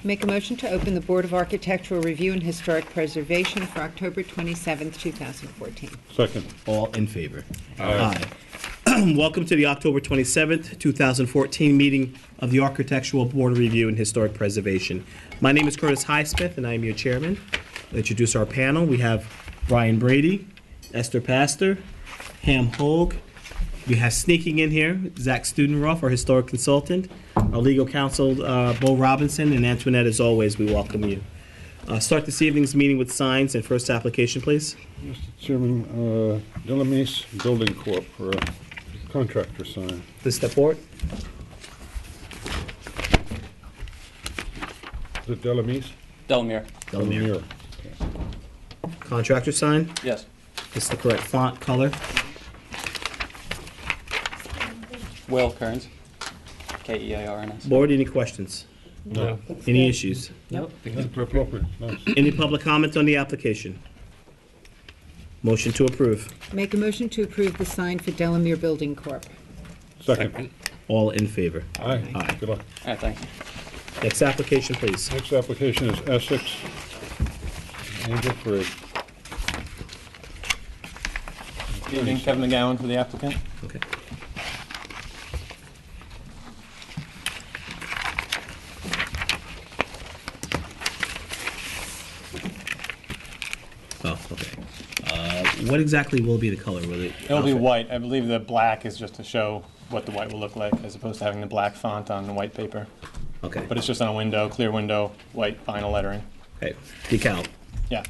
Make a motion to open the Board of Architectural Review and Historic Preservation for October 27th, 2014. Second. All in favor? Aye. Welcome to the October 27th, 2014 meeting of the Architectural Board of Review and Historic Preservation. My name is Curtis Highsmith, and I am your chairman. I'll introduce our panel. We have Brian Brady, Esther Pastor, Ham Hogue. We have sneaking in here Zach Studenroff, our historic consultant, our legal counsel, Bo Robinson, and Antoinette, as always, we welcome you. Start this evening's meeting with signs and first application, please. Mr. Chairman, Delamise Building Corp. for a contractor sign. Please step forward. Is it Delamise? Delamere. Delamere. Contractor sign. Yes. This is the correct font, color. Will Kearns. Kearns. Board, any questions? No. Any issues? Nope. That's appropriate. Nice. Any public comment on the application? Motion to approve. Make a motion to approve the sign for Delamere Building Corp. Second. All in favor? Aye. Aye. Good luck. All right, thank you. Next application, please. Next application is Essex Angel Frig. Good evening, Kevin McGowan for the applicant. Okay. Oh, okay. What exactly will be the color? Will it? It'll be white. I believe the black is just to show what the white will look like, as opposed to having the black font on the white paper. Okay. But it's just on a window, clear window, white vinyl lettering. Okay. Decal. Yeah.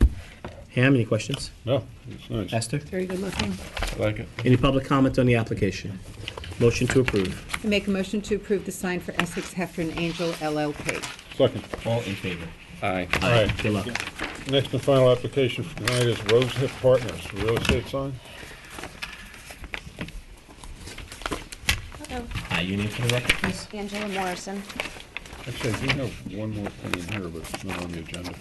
Ham, any questions? No, it's nice. Esther? Very good looking. I like it. Any public comment on the application? Motion to approve. I make a motion to approve the sign for Essex Heffron Angel LLP. Second. All in favor? Aye. Aye. Good luck. Next and final application for tonight is Rose Hip Partners for real estate sign. Hello, Your name for the record, please? Angela Morrison. Actually, I do have one more thing in here, but it's not on the agenda.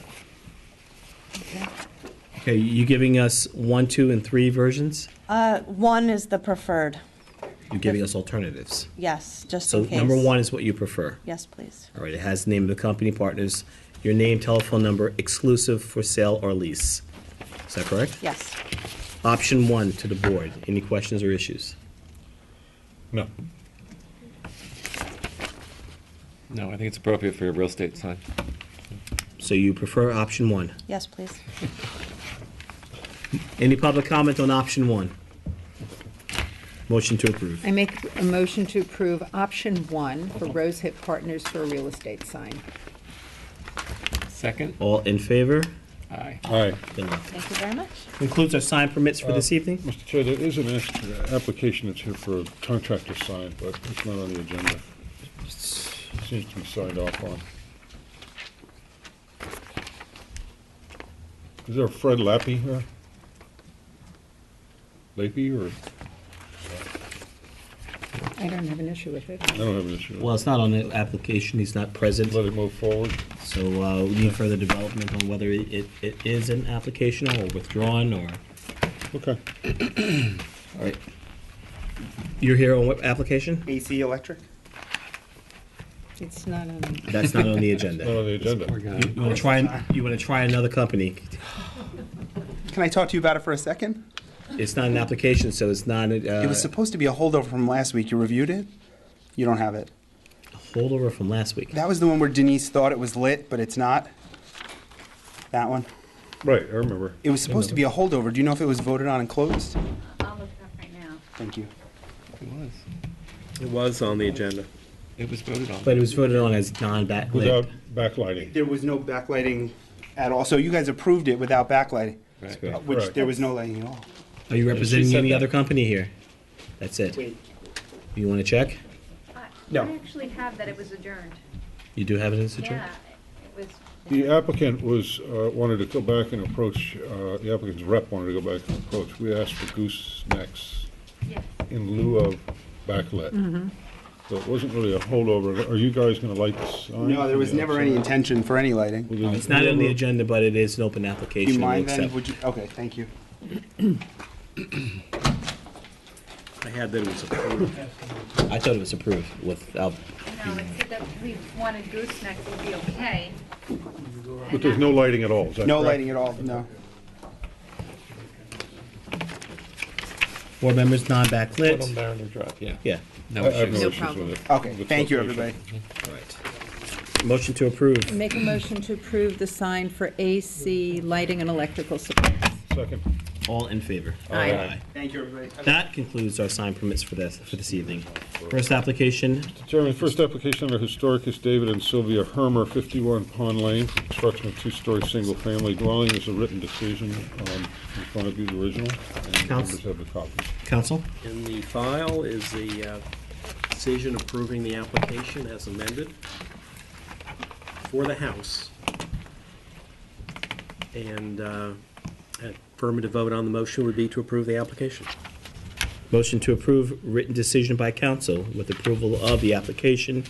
Okay, you giving us 1, 2, and 3 versions? One is the preferred. You're giving us alternatives. Yes, just So in case. number 1 is what you prefer. Yes, please. All right, it has the name of the company, partners, your name, telephone number, exclusive for sale or lease. Is that correct? Yes. Option 1 to the board. Any questions or issues? No. No, I think it's appropriate for a real estate sign. So you prefer option 1. Yes, please. Any public comment on option 1? Motion to approve. I make a motion to approve option 1 for Rose Hip Partners for a real estate sign. Second? All in favor? Aye. Aye. Good luck. Thank you very much. Concludes our sign permits for this evening. Mr. Chair, there is an application that's here for a contractor sign, but it's not on the agenda. Seems to be signed off on. Is there a Fred Lappy here? Lappy, or? I don't have an issue with it. I don't have an issue with it. Well, it's not on the application, he's not present, Let it move forward. so we need further development on whether it is an application or withdrawn or... Okay. All right. You're here on what application? AC Electric? It's not on. That's not on the Not agenda. on the agenda. You want to try another company? Can I talk to you about it for a second? It's not an application, so it's not It was supposed to be a holdover from last week. You reviewed it? You don't have it. a holdover from last week. That was the one where Denise thought it was lit, but it's not. That one. Right, I remember. It was supposed to be a holdover. Do you know if it was voted on and closed? I'll look it up right now. Thank you. It was. It was on the agenda. It was voted on. But it was voted on as non-backlit. Without backlighting. There was no backlighting at all. So you guys approved it without backlighting, Right. which Correct. there was no lighting at all. Are you representing said any that. other company here? That's it. Wait. You want to check? No. I actually have that it was adjourned. You do have it in situ? Yeah, it was. The applicant was, wanted to go back and approach, the applicant's rep wanted to go back and approach. We asked for goosenecks Yes. in lieu of backlit. So it wasn't really a holdover. Are you guys gonna light the sign? No, there was never any intention for any lighting. Well, then It's not on the whoever- agenda, but it is an open Do application. you We'll mind then? accept. Would you? Okay, thank you. I had that it was approved. I thought it was approved without, No, it said that we wanted gooseneck would be okay. But there's no lighting at all, is that No correct? lighting at all, no. board members, non-backlit. Barrender Drive, yeah. Yeah, No I have issues. no No issues problem. with it. Okay, The thank you, location. everybody. all right. Motion to approve. Make a motion to approve the sign for AC lighting and electrical supply. Second. All in favor? Aye. Thank you, everybody. That concludes our sign permits for this evening. First application, Chairman, first application under historic is David and Sylvia Hermer, 51 Pond Lane, for construction of two-story single-family dwelling. There's a written decision in front of you, the original, and Counsel. members have the copies. council? In the file is the decision approving the application as amended for the house. And affirmative vote on the motion would be to approve the application. Motion to approve written decision by council with approval of the application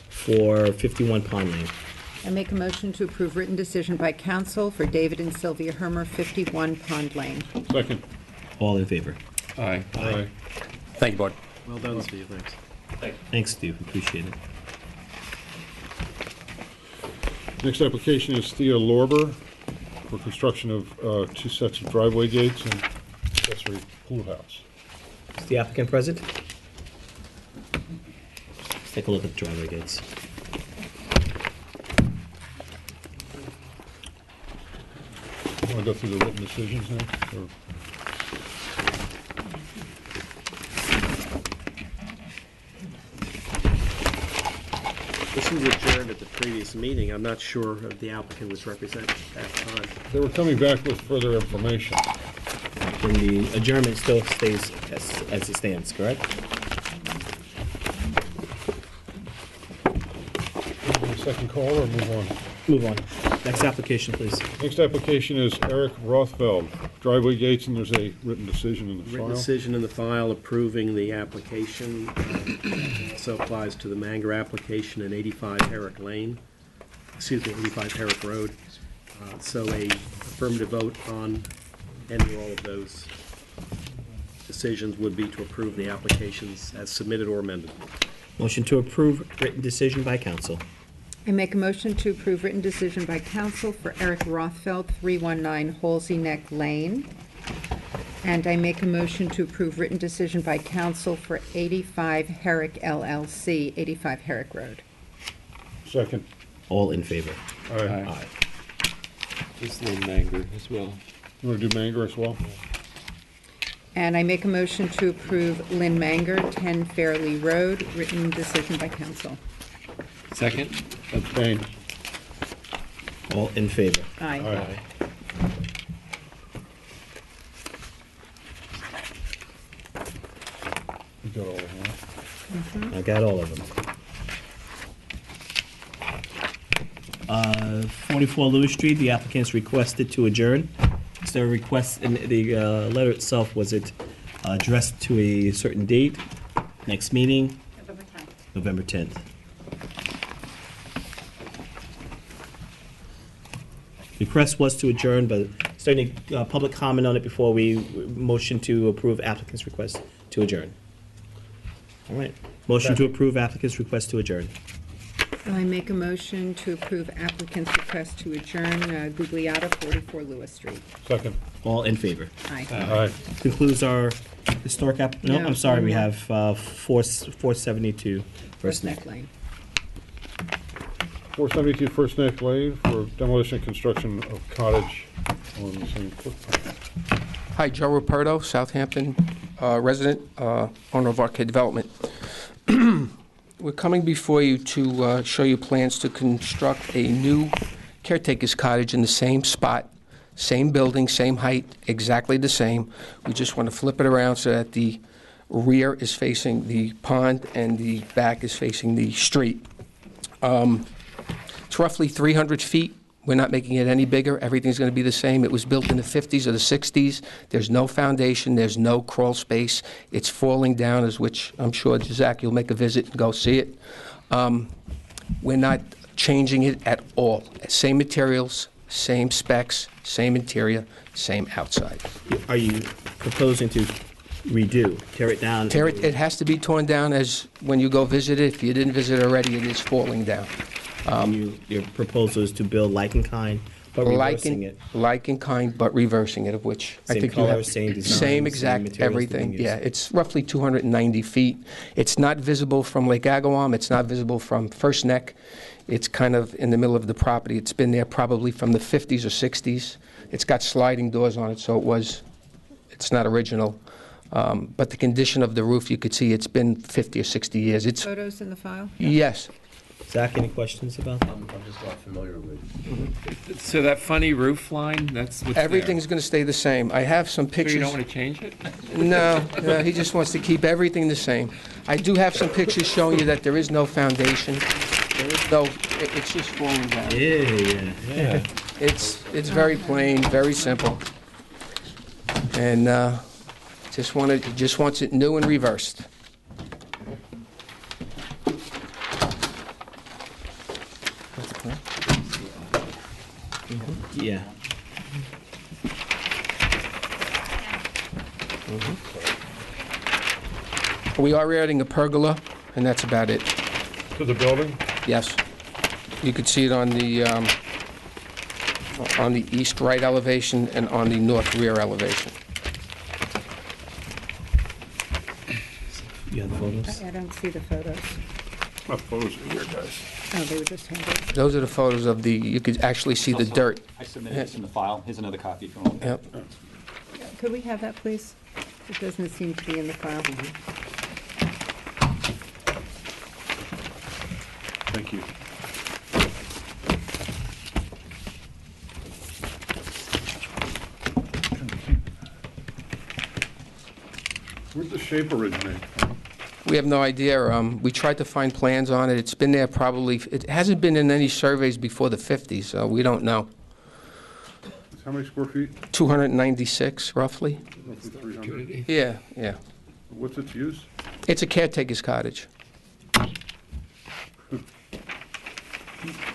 for 51 Pond Lane. I make a motion to approve written decision by council for David and Sylvia Hermer, 51 Pond Lane. Second. All in favor? Aye. Aye. Thank you, Board. Well done, Steve, thanks. Thanks, Steve, appreciate it. Next application is Thea Lorber for construction of two sets of driveway gates and accessory pool house. Is the applicant present? Let's take a look at the driveway gates. Want to go through the written decisions now? Or- This was adjourned at the previous meeting. I'm not sure if the applicant was represented at that time. They were coming back with further information. And the adjournment still stays as it stands, correct? Second call or move on? Move on. Next application, please. Next application is Eric Rothfeld, driveway gates, and there's a written decision in the Written file. decision in the file approving the application. Also applies to the Manger application in 85 Herrick Lane, 85 Herrick Road. So a affirmative vote on any or all of those decisions would be to approve the applications as submitted or amended. Motion to approve written decision by council. I make a motion to approve written decision by council for Eric Rothfeld, 319 Halsey Neck Lane. And I make a motion to approve written decision by council for 85 Herrick LLC, 85 Herrick Road. Second. All in favor? Aye. Just Lynn Manger as well. You want to do Manger as well? And I make a motion to approve Lynn Manger, 10 Fairley Road, written decision by council. Second? Abstain. All in favor? Aye. Aye. You got all of them, huh? I got all of them. 44 Lewis Street, the applicant's requested to adjourn. Is there a request, in the letter itself, was it addressed to a certain date? Next meeting, November 10th. November 10th. Request was to adjourn, but is there any public comment on it before we motion to approve applicant's request to adjourn? All right. Motion to approve applicant's request to adjourn. I make a motion to approve applicant's request to adjourn Gugliotta, 44 Lewis Street. Second. All in favor? Aye. Aye. Concludes our historic no, No, I'm sorry, one we more. have 472 First Neck Lane. 472 First Neck Lane for demolition and construction of cottage on the same footprint. Hi, Joe Ruperto, Southampton resident, owner of Arcade Development. We're coming before you to show you plans to construct a new caretaker's cottage in the same spot, same building, same height, exactly the same. We just want to flip it around so that the rear is facing the pond and the back is facing the street. It's roughly 300 feet. We're not making it any bigger. Everything's going to be the same. It was built in the 50s or the 60s. There's no foundation. There's no crawl space. It's falling down, as which I'm sure, Zach, you'll make a visit and go see it. We're not changing it at all. Same materials, same specs, same interior, same outside. Are you proposing to redo, tear it down? It has to be torn down as, when you go visit it, if you didn't visit it already, it is falling down. Your proposal is to build like in kind, but reversing it? Like in kind, but reversing it, of which I Same think you color, have. same design, Same same exact, materials everything, being yeah. used. It's roughly 290 feet. It's not visible from Lake Agawam, it's not visible from First Neck. It's kind of in the middle of the property. It's been there probably from the 50s or 60s. It's got sliding doors on it, so it's not original. But the condition of the roof, you could see it's been 50 or 60 years. It's, Photos in the file? yes. Zach, any questions about that? I'm just not familiar with. So that funny roof line, that's what's there? Everything's going to stay the same. I have some So pictures. you don't want to change it? No, he just wants to keep everything the same. I do have some pictures showing you that there is no foundation. There is no, it's just falling down. Yeah. It's very plain, very simple. And just wants it new and reversed. Yeah. We are adding a pergola, and that's about it. To the building? Yes. You could see it on the east right elevation and on the north rear elevation. You have the photos? I don't see the photos. My photos are here, guys. Oh, they were just handed. Those are the photos of you could actually see the dirt. I submitted this in the file. Here's another copy if you want. Yep. Could we have that, please? It doesn't seem to be in the file. Thank you. Where'd the shape originate? We have no idea. We tried to find plans on it. It's been there probably, it hasn't been in any surveys before the 50s, so we don't know. How many square feet? 296, roughly? Roughly 300. Yeah. What's its use? It's a caretaker's cottage.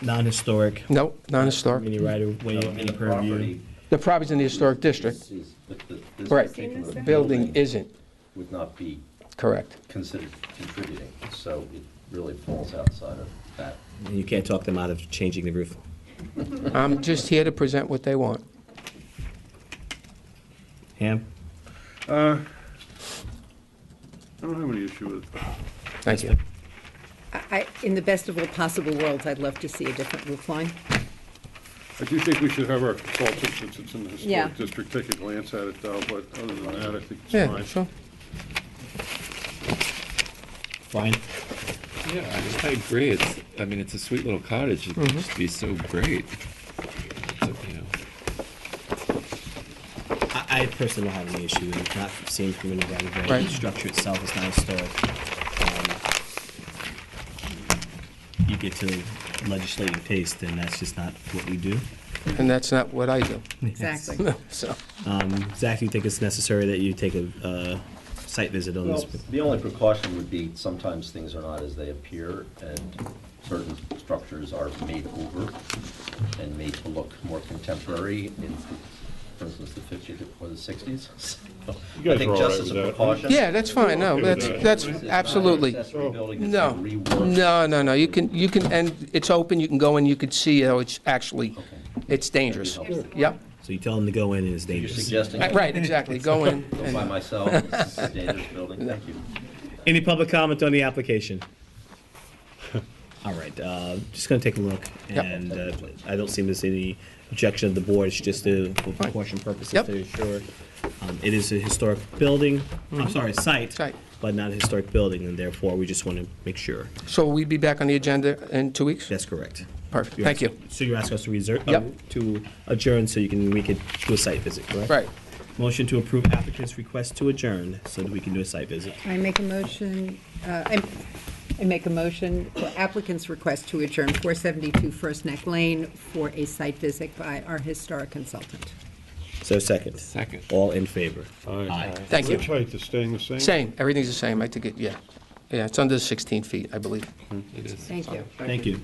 Non-historic, Nope, non-historic. any right of way, any purview? The property's in the historic district. This Right. particular Building isn't, would not be correct. considered contributing, so it really falls outside of that. And you can't talk them out of changing the roof. I'm just here to present what they want. Ham? I don't have any issue with it. Thank you. In the best of all possible worlds, I'd love to see a different roof line. I do think we should have our consultant, since it's in the Yeah. historic district, take a glance at it, though, but other than that, I think it's Yeah, fine. sure. Fine. Yeah, I agree. It's a sweet little cottage. It would just be so great. So, I personally don't have any issue with it, not seeing from any right of way. Right. The structure itself is not historic. You get to legislative taste, and that's just not what we do. And that's not what I do. Exactly. So, Zach, do you think it's necessary that you take a site visit on this? Well, the only precaution would be sometimes things are not as they appear, and certain structures are made over and made to look more contemporary in, for instance, the 50s or the 60s. So, You guys I think are all just right as a with that? precaution. yeah, that's fine. No, that's This is not an absolutely. accessory building, it's No, been reworked. no. You can, and it's open. You can go in. You could see how it's actually, it's dangerous. Yep. So you tell them to go in and it's You're dangerous. suggesting Right, exactly. Go in. go by And, myself, this is a dangerous building, thank you. Any public comment on the application? All right, just gonna take a look, Yep. and I don't see there's any objection of the board, it's just for precaution purposes Yep. to ensure. It is a historic building, I'm sorry, site, Site. but not a historic building, and therefore, we just want to make sure. so we'd be back on the agenda in 2 weeks? That's correct. Perfect. You're Thank you. asking- So you're asking us to reserve, Yep. to adjourn so we could do a site visit, correct? Right. Motion to approve applicant's request to adjourn so that we can do a site visit. I make a motion, I make a motion for applicant's request to adjourn 472 First Neck Lane for a site visit by our historic consultant. So second. Second. All in favor? Aye. Thank you. Ridge height is staying the same? Same. Everything's the same. I think yeah. Yeah, it's under 16 feet, I believe. It is. Thank you. Thank you.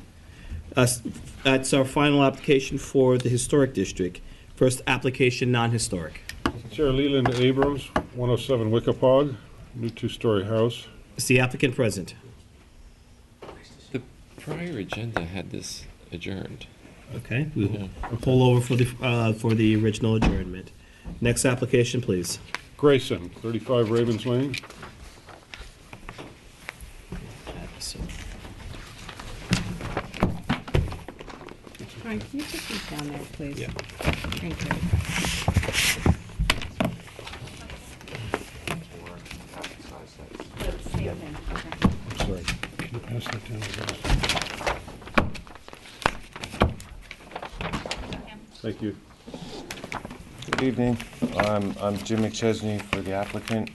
That's our final application for the Historic District. First application, non-historic. Chair Leland Abrams, 107 Wickapog, new two-story house. Is the applicant present? The prior agenda had this adjourned. Okay, we will pull over for the original adjournment. Next application, please. Grayson, 35 Ravens Lane. Brian, can you put these down there, please? Yeah. Thank you. Same thing, okay. I'm sorry. Can you pass that down to us? Thank you. Good evening. I'm Jim McChesney for the applicant.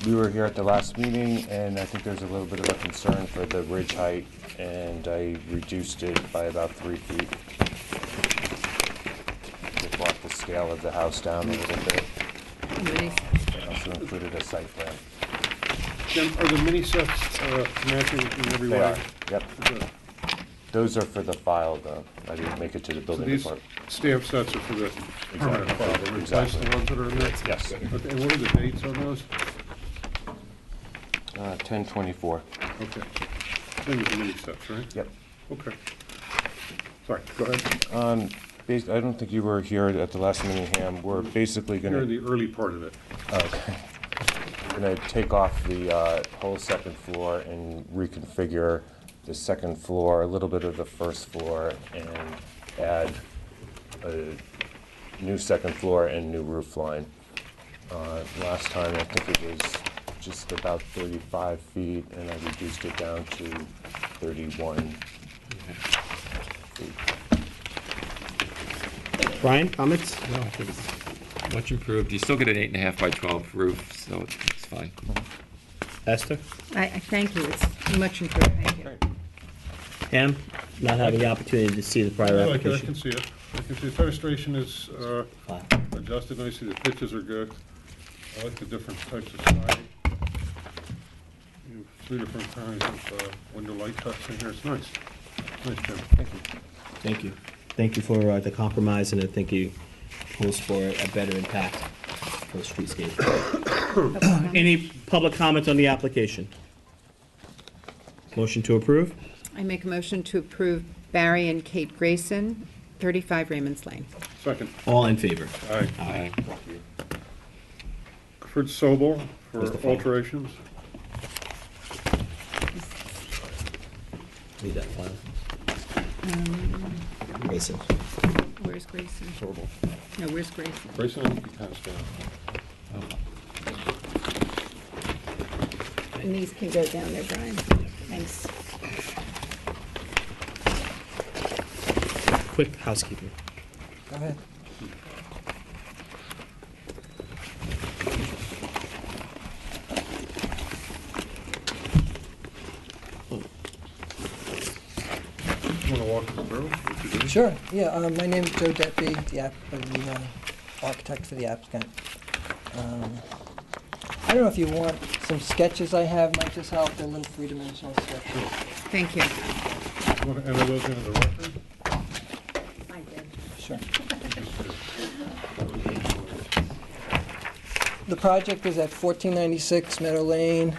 We were here at the last meeting, and I think there's a little bit of a concern for the ridge height, and I reduced it by about 3 feet. Just brought the scale of the house down a little bit. I also included a site plan. Jim, are the mini sets matching in every way? They are, yep. Good. Those are for the file, though. I didn't make it to the So building these department. stamp sets are for the permanent file, the replace the ones that are in there? Yes. Okay, and what are the dates on those? 10/24. Okay. Same as the mini sets, right? Yep. Okay. Sorry, go ahead. I don't think you were here at the last meeting, Ham. We're basically going You're to... in the early part of it. Okay. We're going to take off the whole second floor and reconfigure the second floor, a little bit of the first floor, and add a new second floor and new roof line. Last time, I think it was just about 35 feet, and I reduced it down to 31 feet. Brian, comments? No, I think it's much improved. You still get an 8.5 by 12 roof, so it's fine. Esther? I thank you, it's much improved, thank you. Ham, not having the opportunity to see the prior I application. can see it. I can see the fenestration is Fine. adjusted nicely, the pitches are good. I like the different types of siding. You have 3 different kinds of window light cuts in here, it's nice. Nice, Jim. Thank you. Thank you. Thank you for the compromise, and I think you pulls for a better impact for the streetscape. Any public comment on the application? Motion to approve? I make a motion to approve Barry and Kate Grayson, 35 Raymond's Lane. Second. All in favor? Aye. Aye. Clifford Sobel for Mr. Fine. alterations. Need that file. Grayson. Where's Grayson? Sobel. No, where's Grayson? Grayson, I think you passed down. And these can go down there, Brian. Thanks. Quick housekeeping. Go ahead. You want to walk us through what you did? Sure, yeah, my name is Joe Deppy, the architect for the applicant. I don't know if you want some sketches I have, might just help, they're little three-dimensional sketches. Thank you. You want to enter those into the record? I did. Sure. The project is at 1496 Meadow Lane.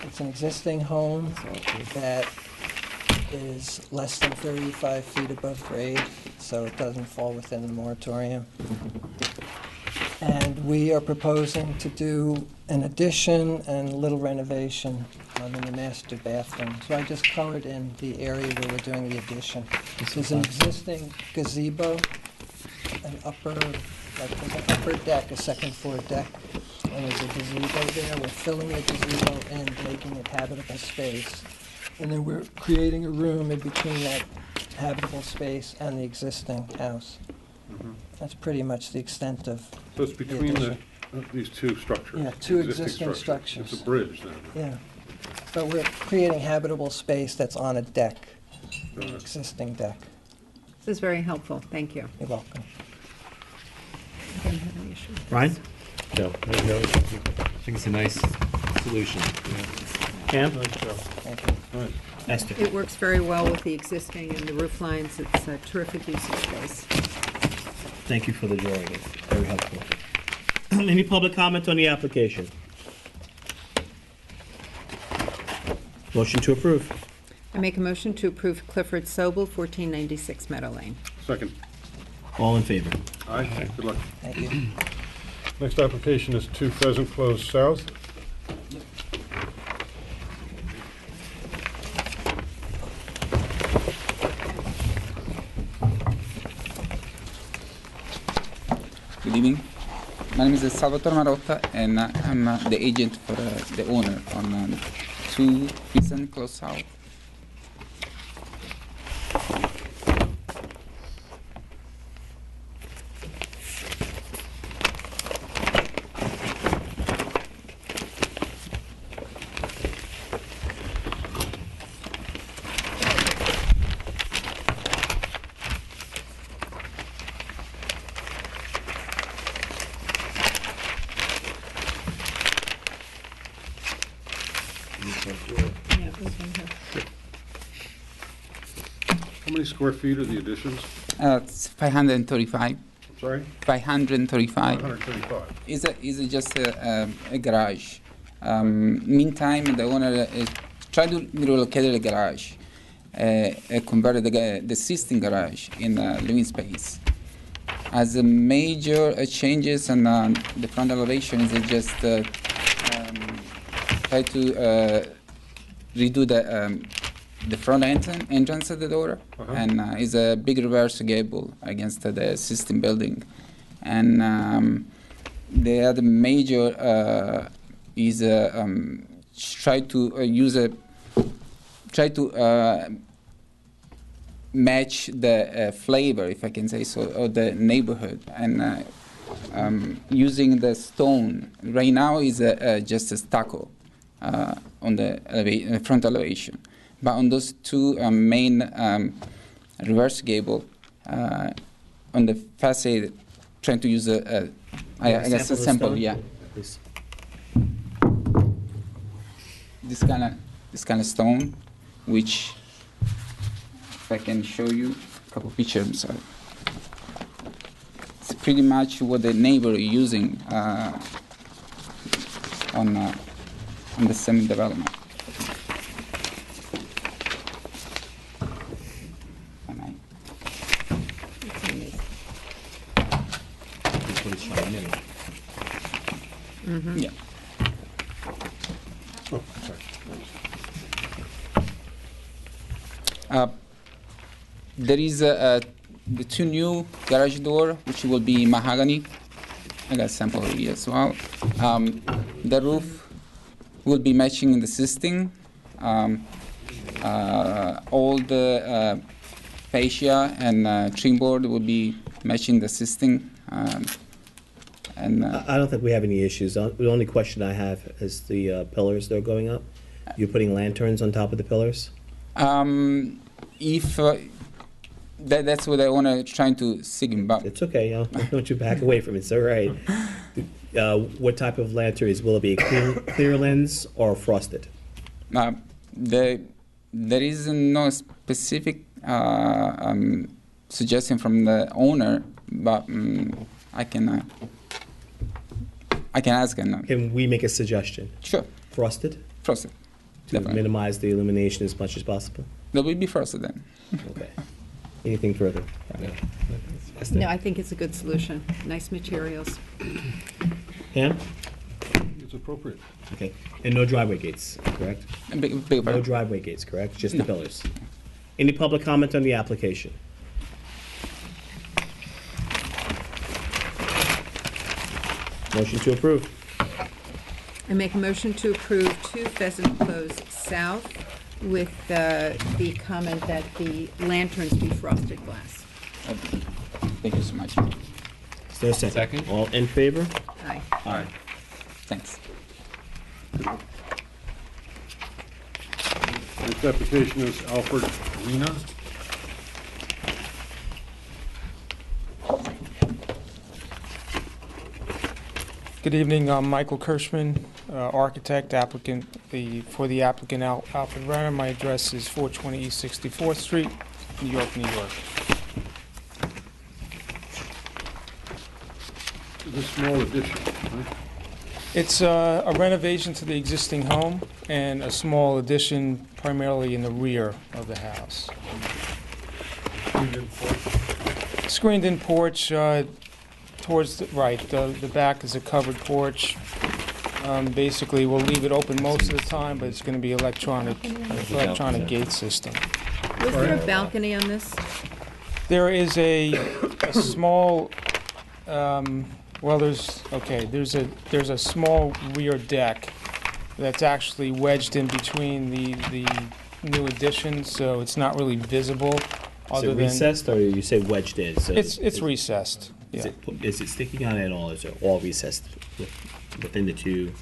It's an existing home that is less than 35 feet above grade, so it doesn't fall within the moratorium. And we are proposing to do an addition and a little renovation in the master bathroom. So I just colored in the area where we're doing the addition. There's an existing gazebo, an upper, there's an upper deck, a second floor deck, and there's a gazebo there. We're filling the gazebo and making it habitable space. And then we're creating a room in between that habitable space and the existing house. That's pretty much the extent of So it's between these two structures? Yeah, two existing structures. It's a bridge then? Yeah. But we're creating habitable space that's on a deck, an existing deck. This is very helpful, thank you. You're welcome. I didn't have any issue. Brian? No, I think it's a nice solution. Ham? Thank you. Nice. Esther? It works very well with the existing and the roof lines. It's a terrific use of space. Thank you for the drawing, it's very helpful. Any public comment on the application? Motion to approve. I make a motion to approve Clifford Sobel, 1496 Meadow Lane. Second. All in favor? Aye. Good luck. Thank you. Next application is 2 Pheasant Close South. Good evening. My name is Salvatore Marotta, and I'm the agent for the owner on 2 Pheasant Close South. How many square feet are the additions? It's 535. Sorry? 535. 135. Is just a garage. Meantime, the owner tried to relocate the garage, converted the existing garage in living space. As a major changes on the front elevation is just try to redo the front entrance of the door, and is a big reverse gable against the existing building. And the other major is try to match the flavor, if I can say so, of the neighborhood, and using the stone. Right now is just a stucco on the front elevation, but on those 2 main reverse gable on the facade, trying to use I guess a sample, yeah. Please. This kind of stone, which if I can show you a couple pictures. I'm sorry. It's pretty much what the neighbor is using on the same development. Mm-hmm. Yeah. Oh, sorry. There is the 2 new garage door, which will be mahogany. I got a sample here as well. The roof will be matching the existing. All the fascia and trim board will be matching the existing. I don't think we have any issues. The only question I have is the pillars that are going up. You're putting lanterns on top of the pillars? If that's what I want to trying to signal about. It's okay. Don't you back away from it. It's all right. What type of lantern is? Will it be a clear lens or frosted? There is no specific suggestion from the owner, but I can ask him. Can we make a suggestion? Sure. Frosted? Frosted. To Definitely. minimize the illumination as much as possible? That will be frosted then. Okay. Anything further? No, I think it's a good solution. Nice materials. Pam? It's appropriate. Okay. And no driveway gates, correct? Big No driveway gates, correct? Just the pillars. Any public comment on the application? Motion to approve. I make a motion to approve 2 Pheasant Close South with the comment that the lanterns be frosted glass. Thank you so much. Is there a second? All in favor? Aye. Aye. Thanks. Next application is Alfred Lena. Good evening, I'm Michael Kirschman, architect, applicant, for the applicant Alfred Renner. My address is 420 East 64th Street, New York, New York. is a small addition, right? It's a renovation to the existing home and a small addition primarily in the rear of the house. Screened-in porch towards the right. The back is a covered porch. Basically, we'll leave it open most of the time, but it's going to be electronic gate system. Was there a balcony on this? There is a small, there's a small rear deck that's actually wedged in between the new addition, so it's not really visible. Is it recessed, or you say wedged in? So It's recessed, yeah. Is it sticking out at all, or is it all recessed within the two?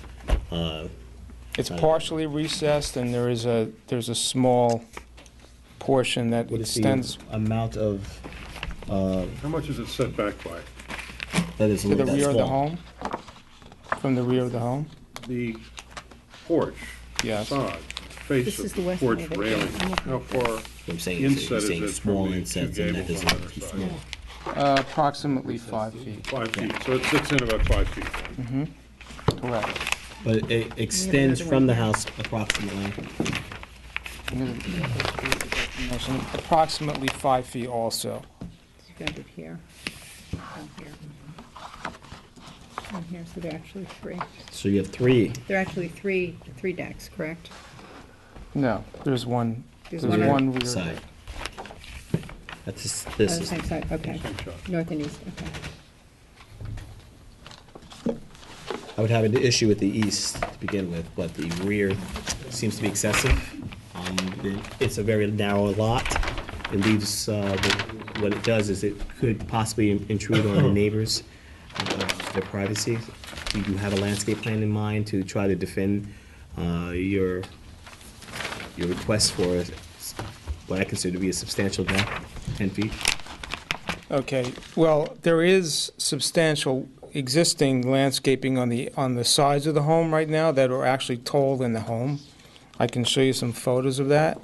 It's partially recessed, and there's a small portion that extends. What is the amount of? How much is it set back by? That is To the rear of the home? From the rear of the home? The porch, Yes. facade, face This of is the the west porch side of it. railing, how far I'm saying, inset you're is saying it small from the two insets, and that gables doesn't on look either too side? small. Approximately 5 feet. 5 feet, so it sits in about 5 feet. Mm-hmm. Correct. But it extends from the house approximately. Approximately 5 feet also. You got it here. Down here. Down here, so they're actually three. So you have three. They're actually three decks, correct? No, there's one. There's There's one one rear side. deck. That's just, Oh, this the is. same side, okay. Same shot. North and east, okay. I would have an issue with the east to begin with, but the rear seems to be excessive. It's a very narrow lot. It leaves, what it does is it could possibly intrude on the neighbors, their privacy. You do have a landscape plan in mind to try to defend your request for what I consider to be a substantial deck, 10 feet. Okay, well, there is substantial existing landscaping on the sides of the home right now that are actually told in the home. I can show you some photos of that.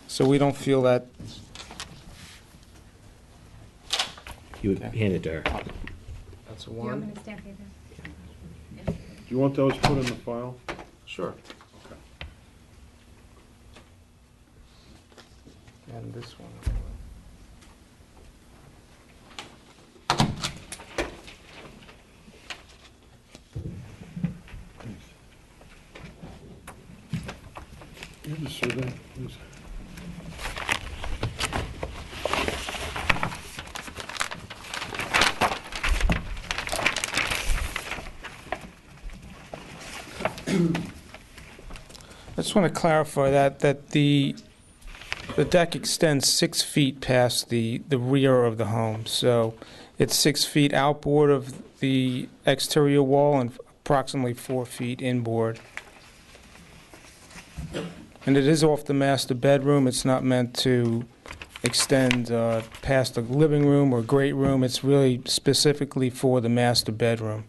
So we don't feel that. You would hand it to her. That's Do you want me one. to stamp it in? Do you want those put in the file? Sure. Okay. And this one. Can you just say that, please? I just want to clarify that the deck extends 6 feet past the rear of the home. So it's 6 feet outboard of the exterior wall and approximately 4 feet inboard. And it is off the master bedroom. It's not meant to extend past the living room or great room. It's really specifically for the master bedroom.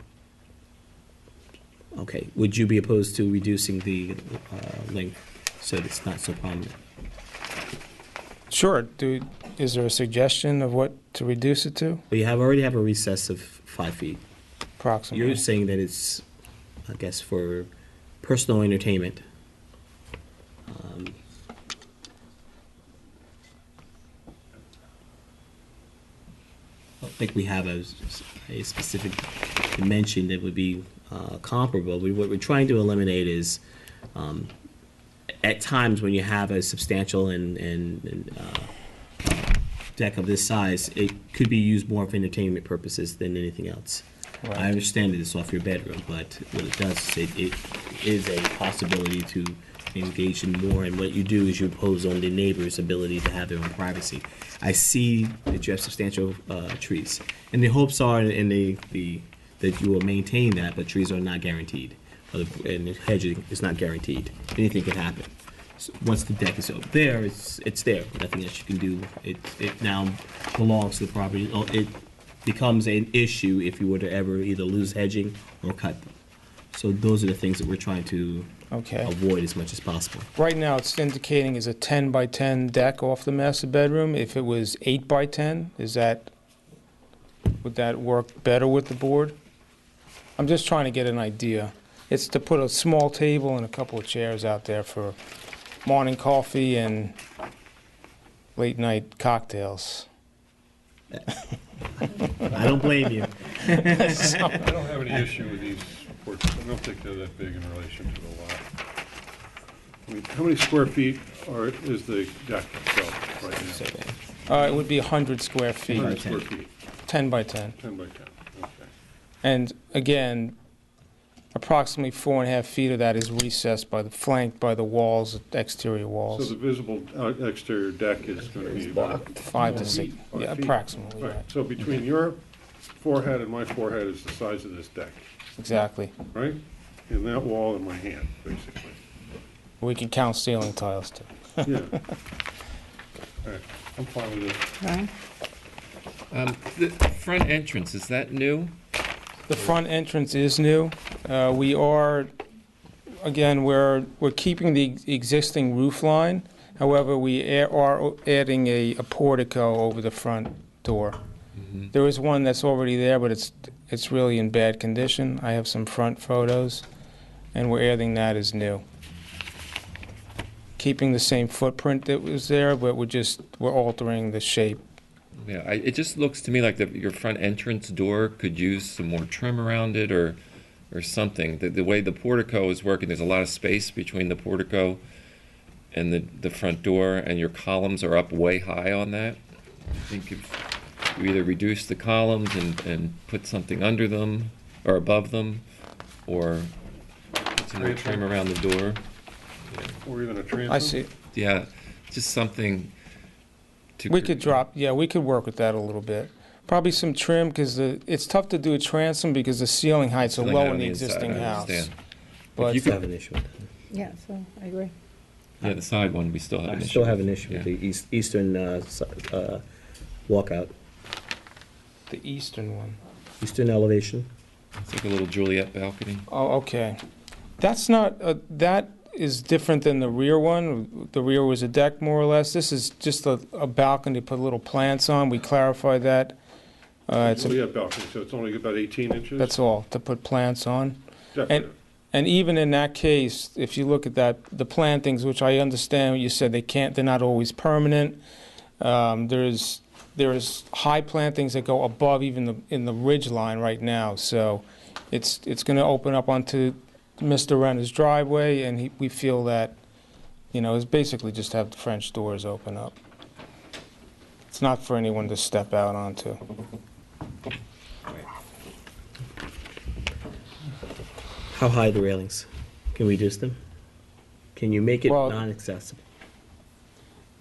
Okay, would you be opposed to reducing the length so that it's not so prominent? Sure. Is there a suggestion of what to reduce it to? Well, you already have a recess of 5 feet. Approximately. You're saying that it's, I guess, for personal entertainment. I don't think we have a specific dimension that would be comparable. What we're trying to eliminate is, at times when you have a substantial deck of this size, it could be used more for entertainment purposes than anything else. Right. I understand that it's off your bedroom, but what it does is it is a possibility to engage in more, and what you do is you impose on the neighbor's ability to have their own privacy. I see that you have substantial trees, and the hopes are that you will maintain that, but trees are not guaranteed, and hedging is not guaranteed. Anything can happen. So once the deck is over there, it's there. Nothing else you can do. It now belongs to the property. It becomes an issue if you were to ever either lose hedging or cut them. So those are the things that we're trying to avoid as much as possible. Right now, it's indicating is a 10 by 10 deck off the master bedroom. If it was 8 by 10, is that Would that work better with the board? I'm just trying to get an idea. It's to put a small table and a couple of chairs out there for morning coffee and late night cocktails. I don't blame you. I don't have any issue with these porches. I don't think they're that big in relation to the lot. I mean, how many square feet is the deck itself right now? It would be 100 square feet. 100 square feet. 10 by 10. 10 by 10, okay. And again, approximately 4.5 feet of that is recessed flanked by the walls, exterior So walls. the visible exterior deck is going to be about 5 to 6, 5 yeah, feet. approximately, Right. right. So between your forehead and my forehead is the size of this deck, Exactly. right? And that wall in my hand, basically. We can count ceiling tiles too. Yeah. All right, I'm fine with it. Right? The front entrance, is that new? The front entrance is new. We are, again, we're keeping the existing roof line. However, we are adding a portico over the front door. There is one that's already there, but it's really in bad condition. I have some front photos, and we're adding that as new. Keeping the same footprint that was there, but we're altering the shape. Yeah, it just looks to me like your front entrance door could use some more trim around it or something. The way the portico is working, there's a lot of space between the portico and the front door, and your columns are up way high on that. I think if you either reduce the columns and put something under them or above them, or put some more trim around the door. Or even a transom? I see. Yeah, just something to... We could we could work with that a little bit. Probably some trim, because it's tough to do a transom because the ceiling heights are Ceiling low height in on the the inside, existing I house. understand. But You could have an issue with that. Yeah, so I agree. Yeah, the side one, we still have an I issue. still have an issue Yeah. with the eastern walkout, the eastern one. eastern elevation. It's like a little Juliet balcony. Oh, okay. That's not, that is different than the rear one. The rear was a deck, more or less. This is just a balcony to put little plants on. We clarified that. It's Juliet balcony, so it's only about 18 inches? That's all, to put plants on. Decorative. And even in that case, if you look at that, the plantings, which I understand, you said they're not always permanent. There's high plantings that go above even in the ridge line right now. So it's going to open up onto Mr. Renner's driveway, and we feel that, it's basically just have the French doors open up. It's not for anyone to step out onto. How high are the railings? Can we reduce them? Can you make it Well- non-accessible?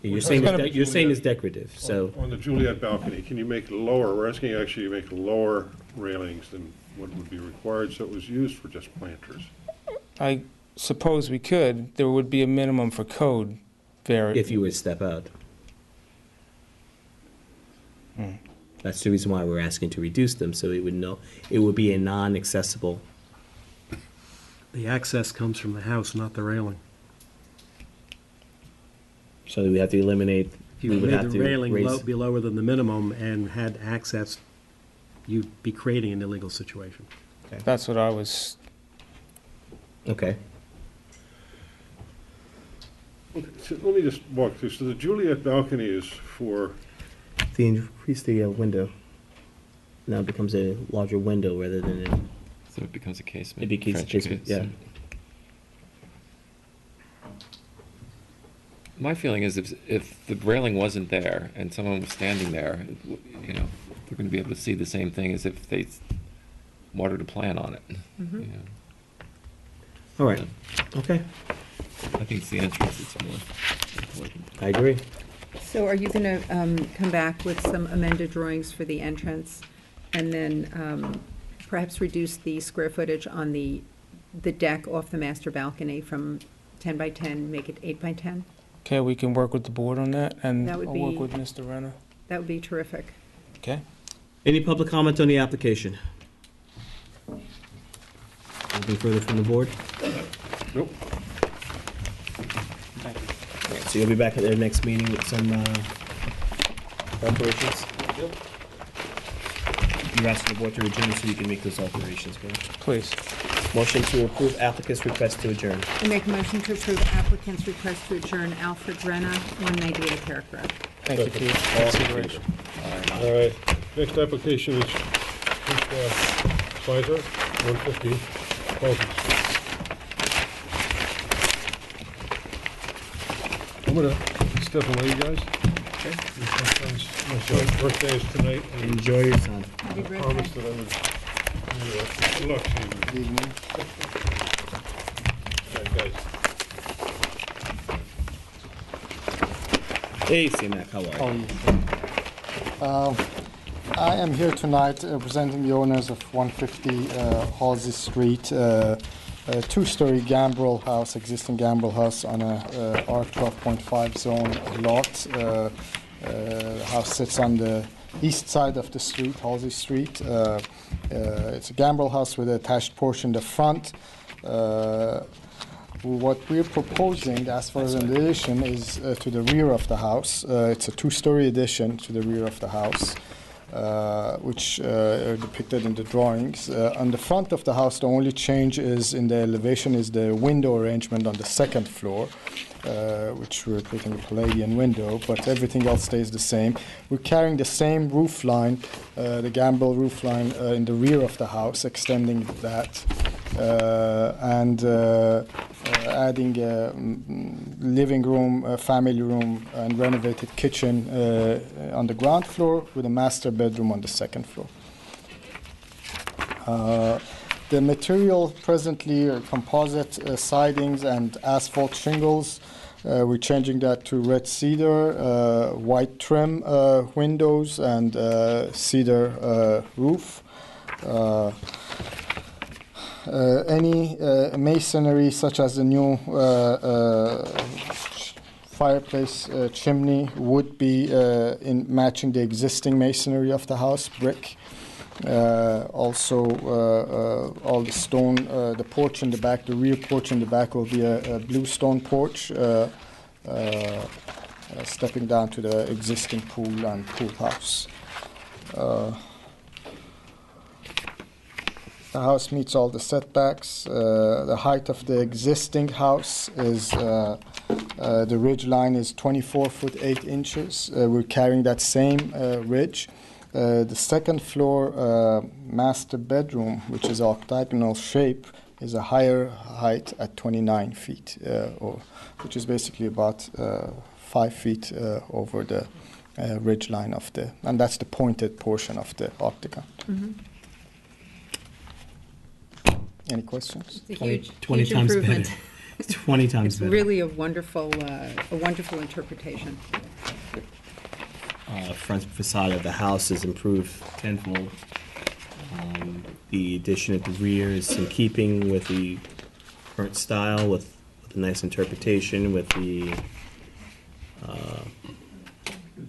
It's You're gonna be saying it's Juliet. decorative, so On the Juliet balcony, can you make it lower? We're asking actually to make lower railings than what would be required, so it was used for just planters. I suppose we could. There would be a minimum for code if you were to step out. That's the reason why we're asking to reduce them, so it would be a non-accessible. The access comes from the house, not the railing. So we have to eliminate. If you we would made have the to railing raise- be lower than the minimum and had access, you'd be creating an illegal situation. That's what I was. Okay. Okay, so let me just walk through. So the Juliet balcony is for, To increase the window. Now it becomes a larger window rather than a. So it becomes a casement. It becomes a French casement, yeah. My feeling is if the railing wasn't there and someone was standing there, they're going to be able to see the same thing as if they watered a plant on it. Mhm. you know. All right. Okay. I think it's the entrance that's more important. I agree. So are you going to come back with some amended drawings for the entrance, and then perhaps reduce the square footage on the deck off the master balcony from 10 by 10, make it 8 by 10? Okay, we can work with the board on that, and That would I'll work be- with Mr. Renner. That would be terrific. Okay? Any public comment on the application? Anything further from the board? nope. Thank you. All right, so you'll be back at the next meeting with some preparations? You're asking the board to adjourn so you can make those alterations, correct? Please. Motion to approve applicant's request to adjourn. I make a motion to approve applicant's request to adjourn Alfred Renna, 198 Herrick Road. Thank you for your consideration. All right, next application is Pfizer, 150 Halsey Street. I'm gonna step away, you guys. Okay. My son's birthday is tonight. And Enjoy your son. Happy I promised that I would. Good luck, Stephen. Good evening. All right, guys. Hey, C-Mac, how are you? I am here tonight representing the owners of 150 Halsey Street, a two-story gambrel house, existing gambrel house on a R12.5 zone lot. The house sits on the east side of the street, Halsey Street. It's a gambrel house with an attached porch in the front. What we're proposing as far as an addition is to the rear of the house. It's a two-story addition to the rear of the house, which are depicted in the drawings. On the front of the house, the only change is in the elevation is the window arrangement on the second floor, which we're putting a Palladian window, but everything else stays the same. We're carrying the same roof line, the gambrel roof line in the rear of the house, extending that, and adding a living room, a family room, and renovated kitchen on the ground floor with a master bedroom on the second floor. The material presently are composite sidings and asphalt shingles. We're changing that to red cedar, white trim windows, and cedar roof. Any masonry, such as the new fireplace chimney, would be in matching the existing masonry of the house, brick. Also, all the stone, the porch in the back, the rear porch in the back will be a blue stone porch, stepping down to the existing pool and pool house. The house meets all the setbacks. The height of the existing house is, the ridge line is 24 foot 8 inches. We're carrying that same ridge. The second floor master bedroom, which is octagonal shape, is a higher height at 29 feet, which is basically about 5 feet over the ridge line of the, and that's the pointed portion of the octagon. Mm-hmm. Any questions? It's a huge, 20 huge times improvement. better. 20 times It's better. really a wonderful interpretation. Front facade of the house is improved tenfold. The addition at the rear is in keeping with the current style, with a nice interpretation, with the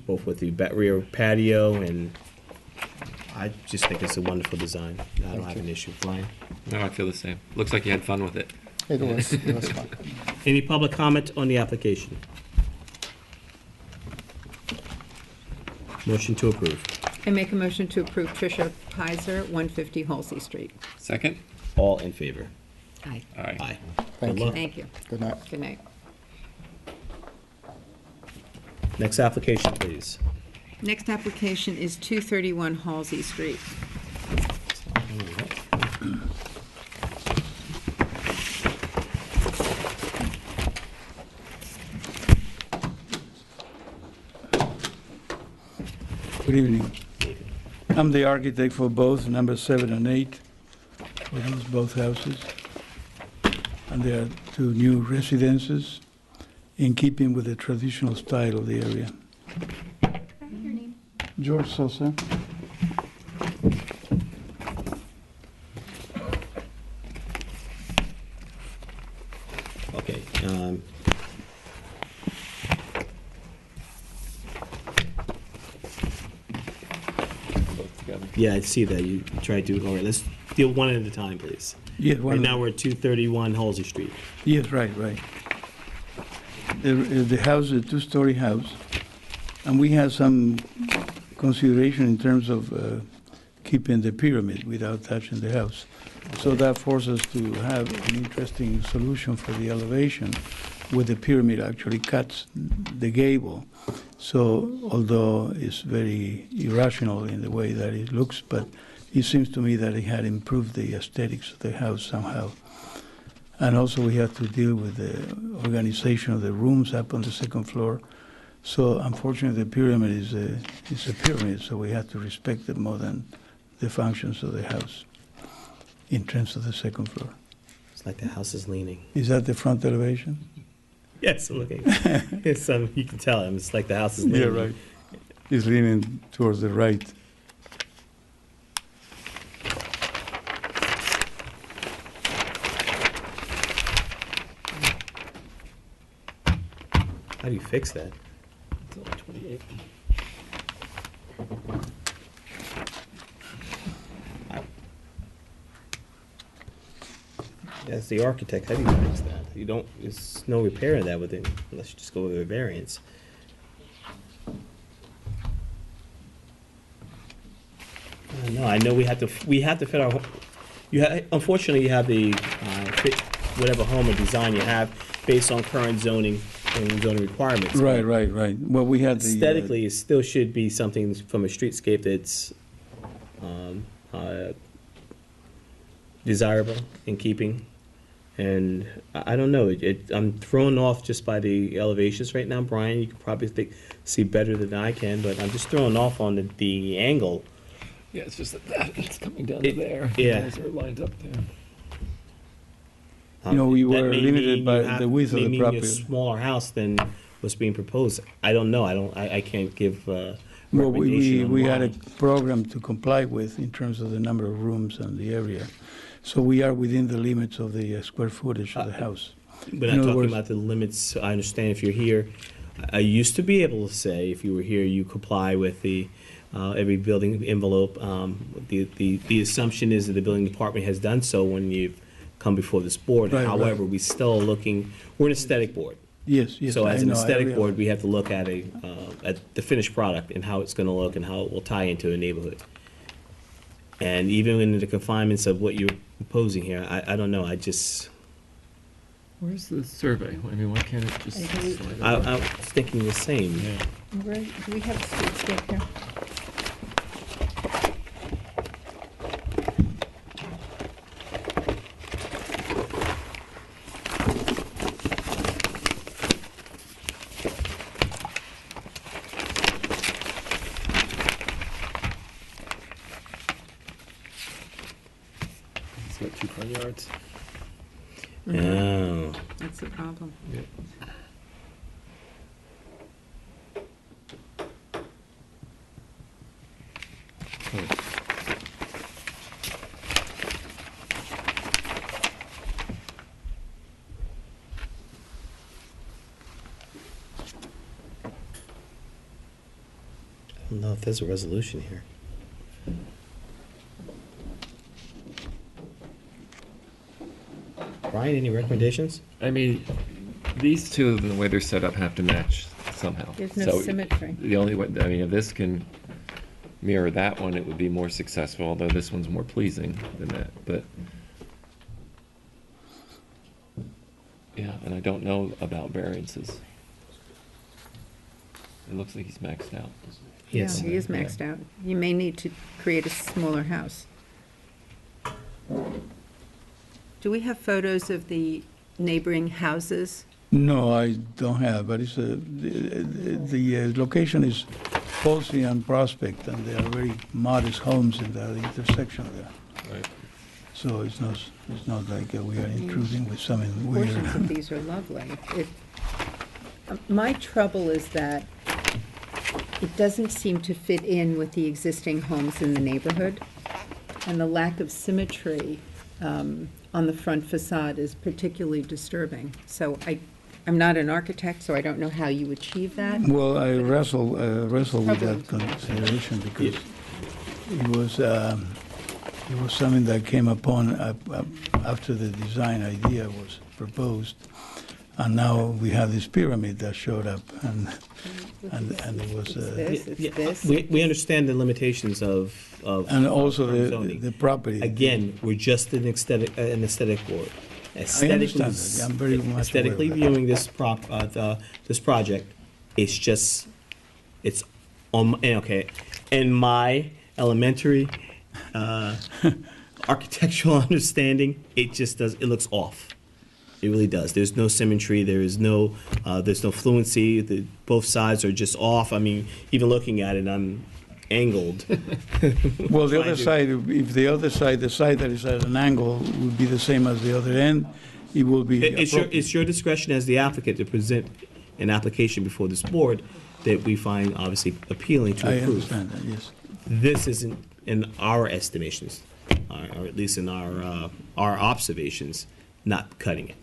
both with the rear patio, and I just think it's a wonderful design. I don't have an issue flying. No, I feel the same. Looks like you had fun with it. It was fun. Any public comment on the application? Motion to approve. I make a motion to approve Tricia Pizer, 150 Halsey Street. Second? All in favor? Aye. Aye. Aye. Thank Good you. luck. Thank you. Good night. Good night. Next application, please. Next application is 231 Halsey Street. Good evening. I'm the architect for both number 7 and 8, for those both houses. And there are two new residences in keeping with the traditional style of the area. Your name? George Sosa. Okay. Both together. Yeah, I see that. You tried to. All right, let's deal one at a time, please. Yes, Right now we're at 231 Halsey Street. Yes, right. The house is a two-story house, and we have some consideration in terms of keeping the pyramid without touching the house. So that forced us to have an interesting solution for the elevation, where the pyramid actually cuts the gable. So although it's very irrational in the way that it looks, but it seems to me that it had improved the aesthetics of the house somehow. And also we have to deal with the organization of the rooms up on the second floor. So unfortunately, the pyramid is a pyramid, so we have to respect it more than the functions of the house in terms of the second floor. It's like the house is leaning. Is that the front elevation? Yes, I'm looking. It's you can tell him. It's like the house is leaning. Yeah, right. It's leaning towards the right. How do you fix that? It's only 28. As the architect, how do you fix that? You don't. There's no repair in that within, unless you just go with a variance. I don't know. I know we have to fit our. Unfortunately, you have the fit whatever home or design you have based on current zoning and zoning requirements. Right. Well, we had the Aesthetically, it still should be something from a streetscape that's desirable in keeping. And I don't know. I'm thrown off just by the elevations right now, Brian. You can probably see better than I can, but I'm just thrown off on the angle. Yeah, it's just that it's coming down to there. Yeah. Those are lined up there. You know, we That were may limited mean by you have- the width of may the mean property. a smaller house than what's being proposed. I don't know. I can't give Well, recommendation we on had a why. program to comply with in terms of the number of rooms and the area. So we are within the limits of the square footage of the house. We're In not other talking words- about the limits. I understand if you're here. I used to be able to say if you were here, you comply with the every building envelope. The assumption is that the building department has done so when you've come before this board. Right, However, right. we still are looking. We're an aesthetic board. Yes. So as I an know, I aesthetic realize. board, we have to look at at the finished product and how it's going to look and how it will tie into a neighborhood. And even in the confinements of what you're proposing here, I don't know. I just Where's the survey? I mean, why can't it just? I believe- slide I over? was thinking the same. Where, do we have a streetscape here? It's got 2 front yards. Oh. That's the problem. I don't know if there's a resolution here. Brian, any recommendations? I mean, these two, the way they're set up, have to match somehow. There's no So symmetry. The only way, I mean, if this can mirror that one, it would be more successful, although this one's more pleasing than that, but. Yeah, and I don't know about variances. It looks like he's maxed out. Yeah, he is maxed out. You may need to create a smaller house. Do we have photos of the neighboring houses? No, I don't have, but it's the location is Halsey and Prospect, and they are very modest homes in that intersection there. Right. So it's not like we are intruding with something Portions of weird. these are lovely. My trouble is that it doesn't seem to fit in with the existing homes in the neighborhood, and the lack of symmetry on the front facade is particularly disturbing. So I'm not an architect, so I don't know how you achieve that. Well, I wrestle with that Troubling. consideration because it was something that came upon after the design idea was proposed, And now we have this pyramid that showed up, and it was. We understand the limitations of. And also of zoning. the property. Again, we're just an aesthetic board. understand that. I'm very much Aesthetically aware of that. viewing this project, it's on, okay, in my elementary architectural understanding, it looks off. It really does. There's no symmetry. There's no fluency. Both sides are just off. I mean, even looking at it, I'm angled. Well, the other side, if the side that is at an angle would be the same as the other end, it will be It's your discretion as the applicant to present an application before this board that we find obviously appealing to I approve. understand that, yes. This isn't, in our estimations, or at least in our observations, not cutting it.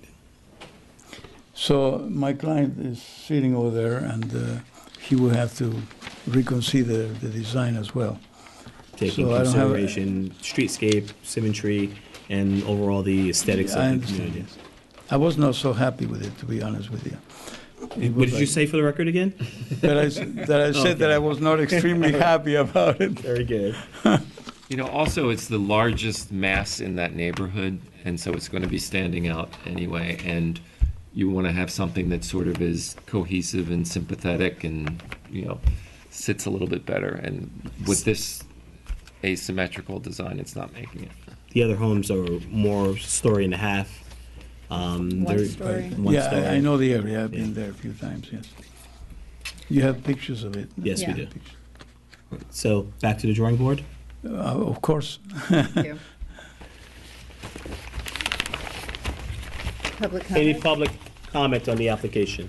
So my client is sitting over there, and he will have to reconsider the design as well. Taking So I don't have- consideration streetscape, symmetry, and overall the aesthetics I of the understand, community. yes. I was not so happy with it, to be honest with you. It What was did you like- say for the record again? That I said that I was not extremely happy about it. Very good. You know, also, it's the largest mass in that neighborhood, and so it's going to be standing out anyway, and you want to have something that sort of is cohesive and sympathetic and, you know, sits a little bit better, and with this asymmetrical design, it's not making it. The other homes are more story and a half. They're- story. one Yeah, story. I know the area. I've been there a few times, yes. You have pictures of it? Yes, we Yeah. do. So, back to the drawing board? Of course. Thank you. Public Any comment? public comment on the application?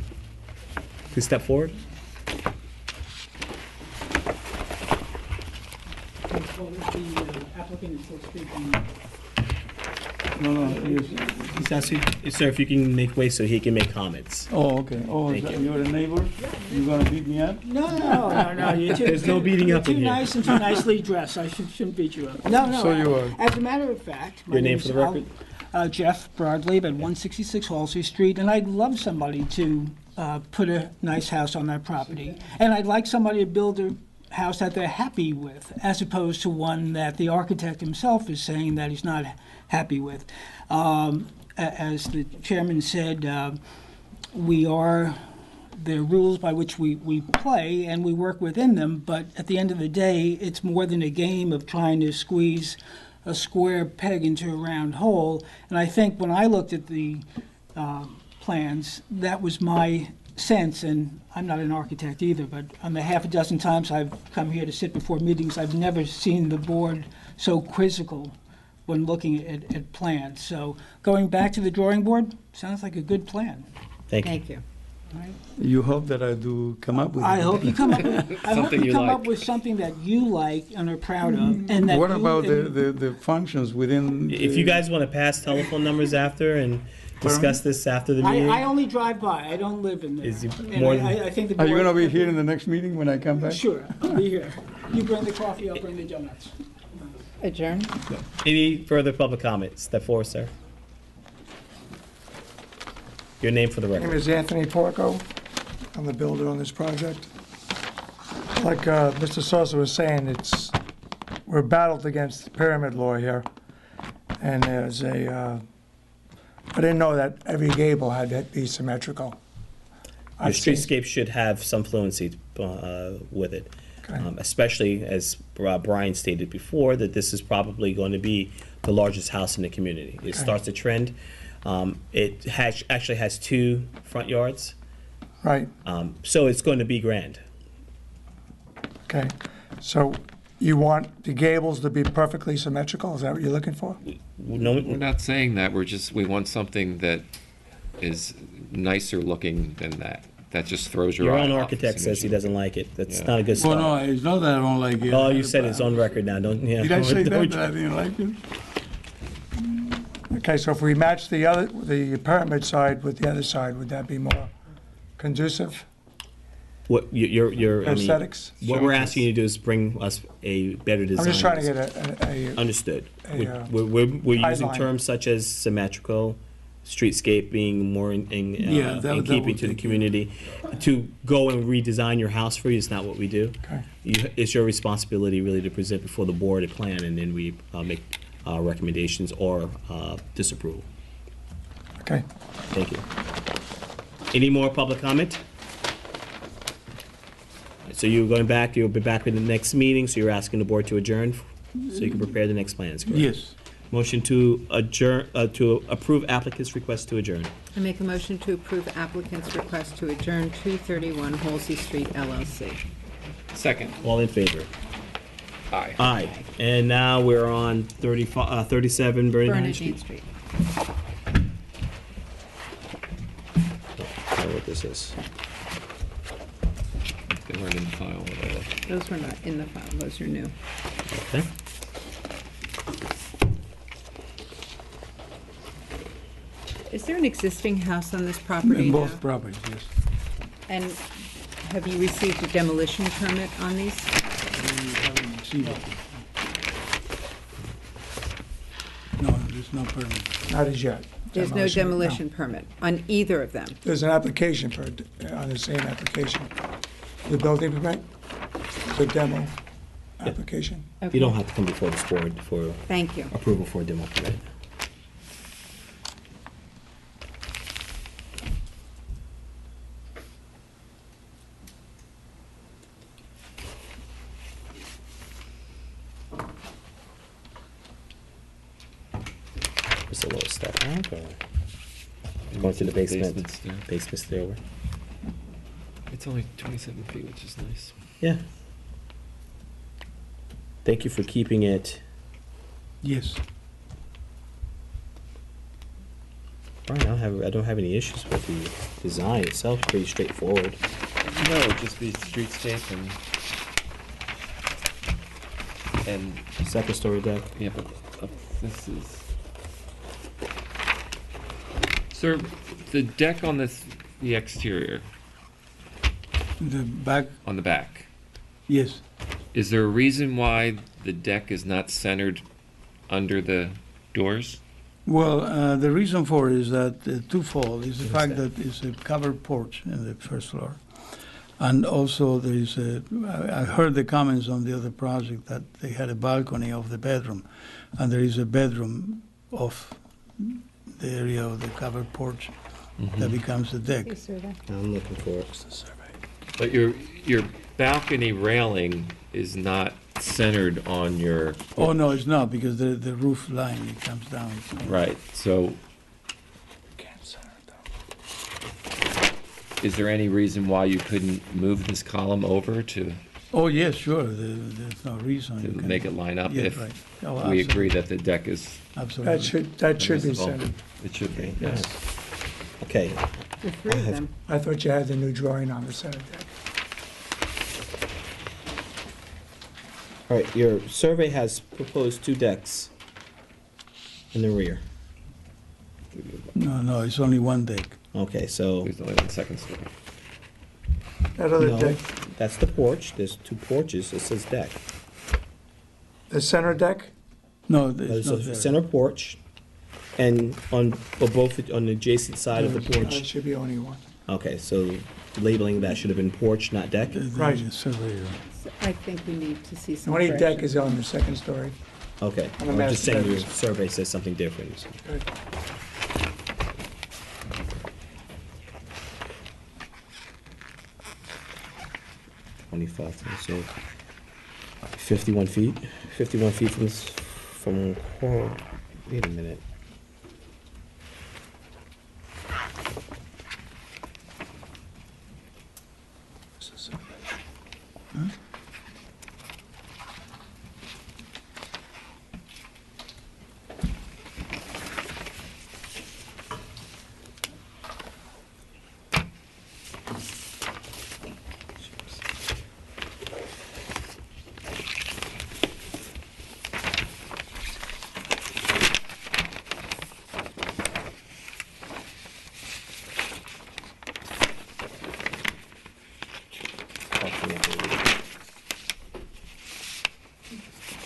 Please step forward. No, yes. He's asking, sir, if you can make way so he can make comments. Oh, okay. Oh, Thank you. you're a neighbor? You're gonna beat me up? No, you're too. There's no beating up You're in too here. nice and too nicely dressed. I shouldn't beat you up. No. So you are. As a matter of fact, my Your name name's for the record? Jeff Broadleib at 166 Halsey Street, and I'd love somebody to put a nice house on that property, and I'd like somebody to build a house that they're happy with, as opposed to one that the architect himself is saying that he's not happy with. As the chairman said, there are rules by which we play, and we work within them, but at the end of the day, it's more than a game of trying to squeeze a square peg into a round hole. And I think when I looked at the plans, that was my sense, and I'm not an architect either, but on the half a dozen times I've come here to sit before meetings, I've never seen the board so quizzical when looking at plans. So going back to the drawing board, sounds like a good plan. Thank you. Thank you. You hope that I do come up with it? I hope you come up with, Something you up like. with something that you like and are proud of, and that What you- about and- the functions within? If you guys want to pass telephone numbers after and discuss this after the meeting. I only drive by. I don't live in there. Is it And more I think the Are you board- gonna be here in the next meeting when I come back? Sure, I'll be here. You bring the coffee, I'll bring the donuts. Adjourn? Any further public comments? Step forward, sir. Your name for the My name record. is Anthony Porco. I'm the builder on this project. Like Mr. Sosa was saying, we're battled against the pyramid law here. And there's I didn't know that every gable had to be symmetrical. Your I've seen- streetscape should have some fluency with it. Okay. Especially as Brian stated before, that this is probably going to be the largest house in the community. It starts a trend. It actually has 2 front yards. Right, So it's going to be grand. okay. So you want the gables to be perfectly symmetrical? Is that what you're looking for? No, We're not saying that, we want something that is nicer looking than that. That just throws your your eye own off architect as says he soon as doesn't like it. That's Yeah. not a good Well, start. no, it's not that I don't like it. Oh, you said it's on record now, don't you? Did I say that I didn't like it? Okay, so if we match the pyramid side with the other side, would that be more conducive? What your Aesthetics? What we're asking you to do is bring us a better design. I'm just trying to get a Understood. a, We're using guideline. terms such as symmetrical, streetscape being more Yeah, that in keeping would to the be good. community. To go and redesign your house for you is not what we do. Okay. It's your responsibility really to present before the board a plan, and then we make recommendations or disapproval. Okay. Thank you. Any more public comment? So you're going back, you'll be back in the next meeting, so you're asking the board to adjourn so you can prepare the next plans, correct? Yes. Motion to adjourn, to approve applicant's request to adjourn. I make a motion to approve applicant's request to adjourn 231 Halsey Street LLC. Second. All in favor? Aye. Aye. And now we're on 37 Bernardine Bernardine Street. Street. I don't know what this is. They weren't in the file when I looked. Those were not in the file, those are new. Okay. Is there an existing house on this property In now? both properties, yes. And have you received a demolition permit on these? We haven't received it. No, there's no permit. Not as yet. There's no demolition permit on either of them? There's an application for, on the same application. The building permit, the demo application. You don't have to come before this board for Thank you. approval for a demo permit. Just a little step back, or going to the basement stair. basement stairway. It's only 27 feet, which is nice. Yeah. Thank you for keeping it. Yes. Fine, I don't have any issues with the design itself. Pretty straightforward. No, just the streetscape and Second story deck. yeah, but this is. Sir, the deck on the exterior, The back, on the back, yes. is there a reason why the deck is not centered under the doors? Well, the reason for it is that twofold is the fact that it's a covered porch in the first floor. And also there is I heard the comments on the other project that they had a balcony of the bedroom. And there is a bedroom off the area of the covered porch that becomes the deck. I'm looking for it. But your balcony railing is not centered on your. Oh, no, it's not, because the roof line, it comes down. Right, so. Is there any reason why you couldn't move this column over to Oh, yes, sure, there's no reason. you can- make it line up Yeah, if right. Oh, we absolutely. agree that the deck is Absolutely. That should be permissible? centered. It should be, yes. Okay. The three of them. I thought you had the new drawing on the center deck. All right, your survey has proposed 2 decks in the rear. No, it's only one deck. Okay, so. There's only one second story. That other No, deck, that's the porch. There's 2 porches. It says deck. the center deck, No, There's it's a not there. center porch, and on both on the adjacent side of the there porch. should be only one. Okay, so labeling that should have been porch, not deck. Right. Surveyor. So I think we need to see The some only deck correction. is on the second story. Okay, On the I'm just master saying your bedroom. survey says something different. Good. So 51 feet. 51 feet from. Wait a minute.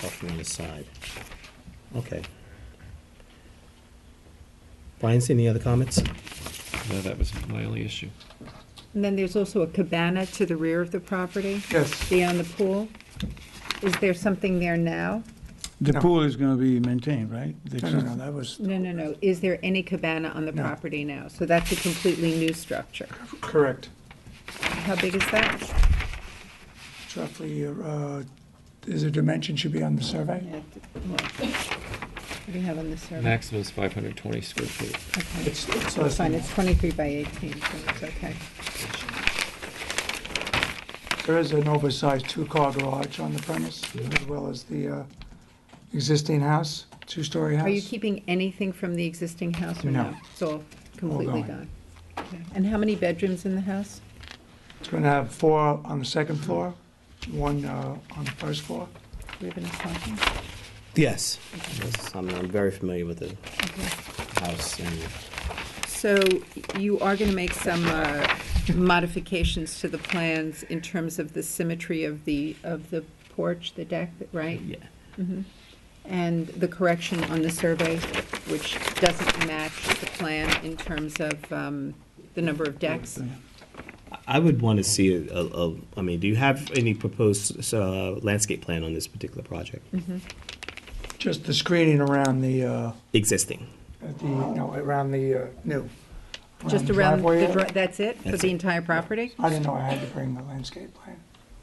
Parking on the side. Okay. Brian, any other comments? No, that was my only issue. And then there's also a cabana to the rear of the property? Yes. Beyond the pool? Is there something there now? The No. pool is going to be maintained, right? No, that was No. Is there any cabana on the No. property now? So that's a completely new structure. correct. How big is that? It's roughly, is a dimension should be on the survey? What do you have on the survey? Maximum is 520 square feet. Okay. It's It's less fine, than it's 23 by 18, so it's okay. There is an oversized two-car garage on the premise, as well as the existing house, two-story house. Are you keeping anything from the existing house or No. no? It's all completely gone. gone? Okay. And how many bedrooms in the house? It's going to have 4 on the second floor, 1 on the first floor. Do we have any parking? Yes. Yes, I'm very familiar with the house. And So you are going to make some modifications to the plans in terms of the symmetry of the porch, the deck, right? Yeah. Mhm. And the correction on the survey, which doesn't match the plan in terms of the number of decks? I would want to see I mean, do you have any proposed landscape plan on this particular project? Just the screening around the, Existing. around the new. Just around driveway the, area. that's it, for That's the it. entire property? I didn't know I had to bring the landscape plan.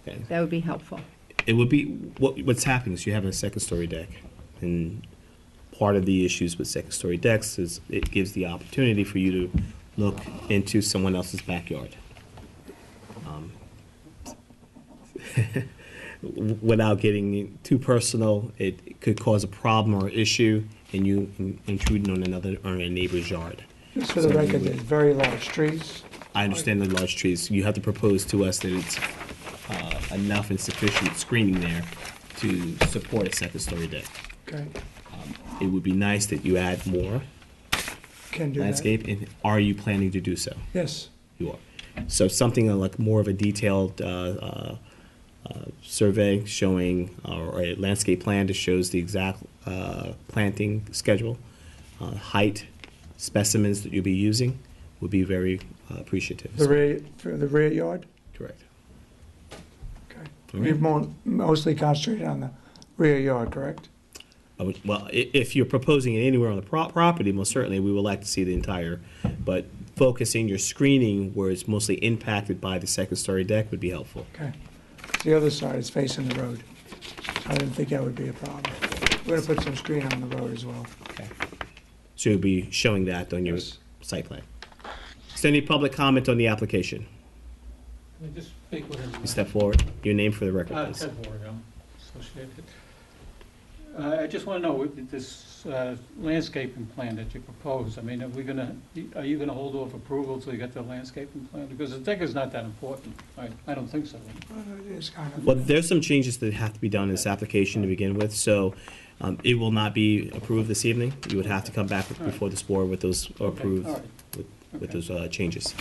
Okay. That would be helpful. It would be, what's happening is you have a second-story deck, and part of the issues with second-story decks is it gives the opportunity for you to look into someone else's backyard. Without getting too personal, it could cause a problem or issue, and you intruding on a neighbor's yard. Just for the So record, we would- there's very large trees. I understand the large trees. You have to propose to us that it's enough and sufficient screening there to support a second-story deck. Okay, It would be nice that you add more can do that. landscape, and are you planning to do so? Yes, You are. So something like more of a detailed survey showing, or a landscape plan that shows the exact planting schedule, height, specimens that you'll be using, would be very appreciative. for the rear yard? Correct. Okay. All We've right. mostly concentrated on the rear yard, correct? Well, if you're proposing it anywhere on the property, most certainly, we would like to see the entire, but focusing your screening where it's mostly impacted by the second-story deck would be helpful. Okay. The other side is facing the road. I didn't think that would be a problem. We're gonna put some screen on the road as well. Okay. So you'll be showing that on your Yes. site plan. Is there any public comment on the application? Can I just speak with him? You step forward. Your name for the record, please. Ted Borgo, Associated. I just want to know, with this landscaping plan that you propose, I mean, are you gonna hold off approval till you get the landscaping plan? Because the deck is not that important. I don't think so. It is kind of. Well, there's some changes that have to be done in this application to begin with, so it will not be approved this evening. You would have to come back before this board with those, or approved all right. with those changes.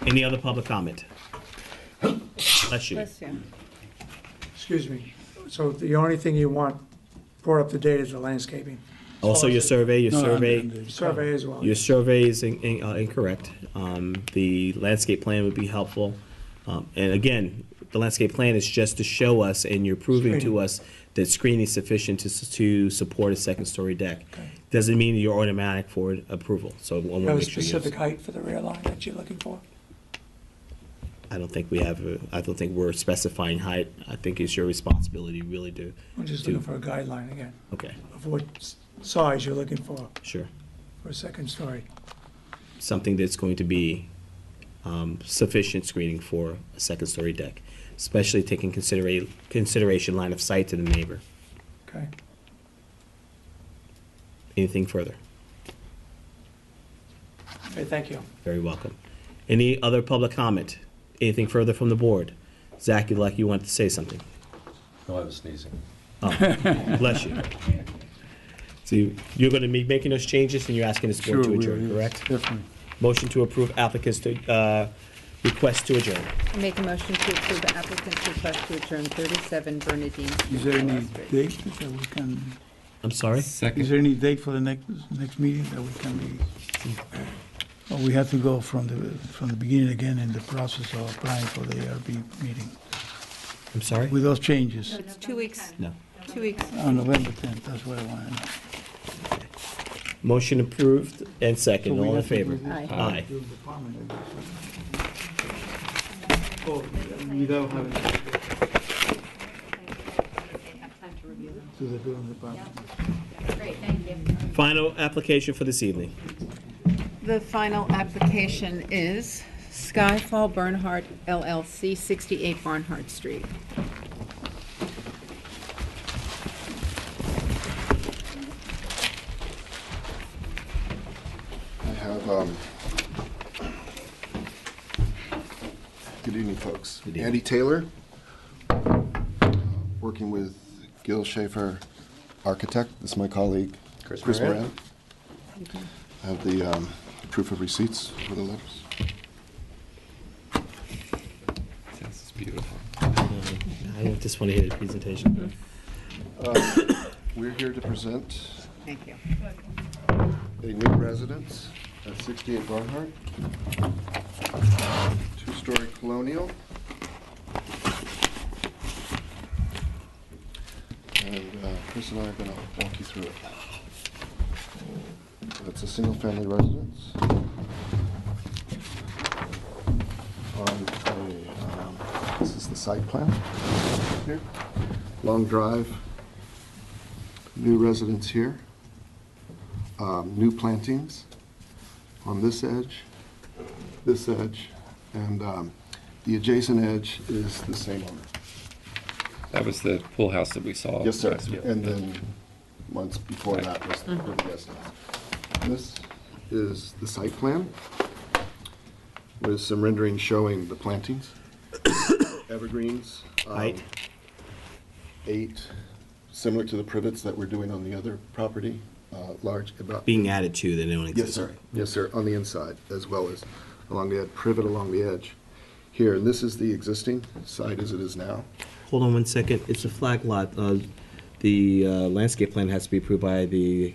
Any other public comment? Bless you. Bless you. Excuse me. So the only thing you want brought up to date is the landscaping? Also, your survey, Survey as well. Your survey is incorrect. The landscape plan would be helpful. And again, the landscape plan is just to show us, and you're proving to Screening. us that screening is sufficient to support a second-story deck. Doesn't mean you're automatic for approval, so I You want to have a make sure you specific height for the rear line that you're looking for? I don't think we have, I don't think we're specifying height. I think it's your responsibility really to. I'm just to- looking for a guideline again, Okay, of what size you're looking for sure. a second story. Something that's going to be sufficient screening for a second-story deck, especially taking consideration line of sight to the neighbor. Okay. Anything further? Okay, thank you. Very welcome. Any other public comment? Anything further from the board? Zach, you want to say something? No, I was sneezing. Oh, bless you. So you're going to be making those changes, and you're asking this board to Sure, we adjourn, will, correct? definitely. Motion to approve applicants to, request to adjourn. I make a motion to approve the applicant's request to adjourn 37 Bernadine Street. Is there any Street. date that we can I'm sorry? Is there any date for the next meeting that we can be? Or we have to go from the beginning again in the process of applying for the ARB meeting? I'm sorry? With those changes? It's 2 weeks. No. 2 weeks. On November 10th, that's what I want to know. Motion approved and second. So we All in have to favor? do this. Aye. Oh, without having to the building department. Great, thank you. Final application for this evening. The final application is Skyfall Bernhardt LLC, 68 Barnhart Street. I have, good evening, folks. Andy Taylor, working with Gil Schaefer, architect. This is my colleague, Chris Moran. I have the proof of receipts for the letters. This is beautiful. I just want to hear the presentation. We're here to present Thank you. a new residence at 68 Barnhart. Two-story colonial. And Chris and I are going to walk you through it. It's a single-family residence on a, this is the site plan here. Long drive, new residence here, new plantings on this edge, and the adjacent edge is the same owner. That was the pool house that we saw. Yes, sir. last week. And then months before that was the residence. This is the site plan with some rendering showing the plantings. Evergreens. Height. 8, similar to the privets that we're doing on the other property, large about. Being added to, they don't exist. Yes, sir. Yes, sir, on the inside as well as along the edge, privet along the edge. Here, and this is the existing site as it is now. Hold on one second. It's a flag lot. The landscape plan has to be approved by the,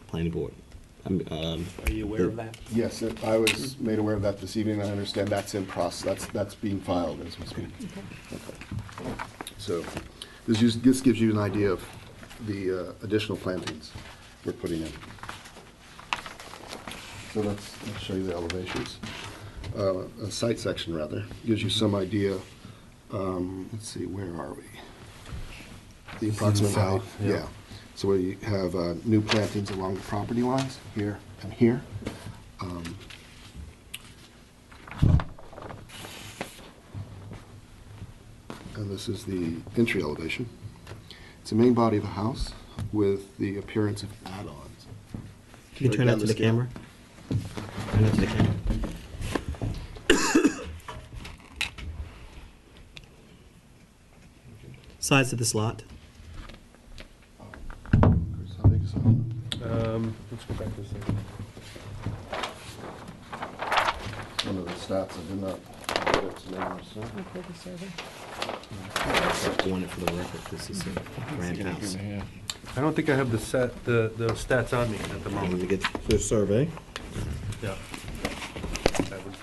planning board. Are you aware of that? Yes, I was made aware of that this evening. I understand that's in process. That's being filed as we speak. Okay. So this gives you an idea of the additional plantings we're putting in. So let's show you the elevations. A site section, rather, gives you some idea. Let's see, where are we? The approximate height. Yeah. So we have new plantings along the property lines, here and here. And this is the entry elevation. It's the main body of the house with the appearance of add-ons. Can you turn that to the camera? Turn that to the camera. Size of this lot? How big is that? Let's go back to the second. One of the stats I did not get to numbers, so. I want it for the record. This is a grand house. I don't think I have the stats on me at the moment. Let me get the survey. Yeah. That would-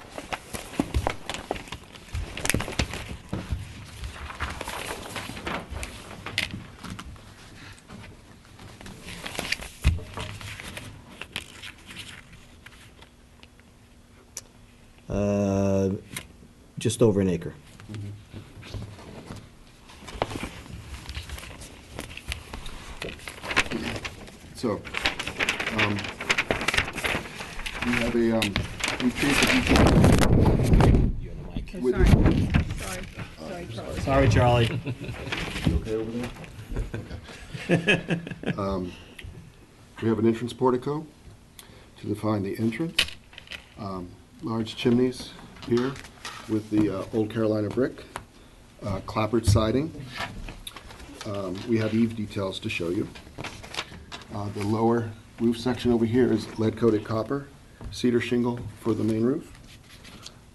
Just over an acre. So, we have a, we treat the detail. Sorry, Charlie. You okay over there? Okay. We have an entrance portico to define the entrance. Large chimneys here with the old Carolina brick, clapboard siding. We have eave details to show you. The lower roof section over here is lead-coated copper, cedar shingle for the main roof.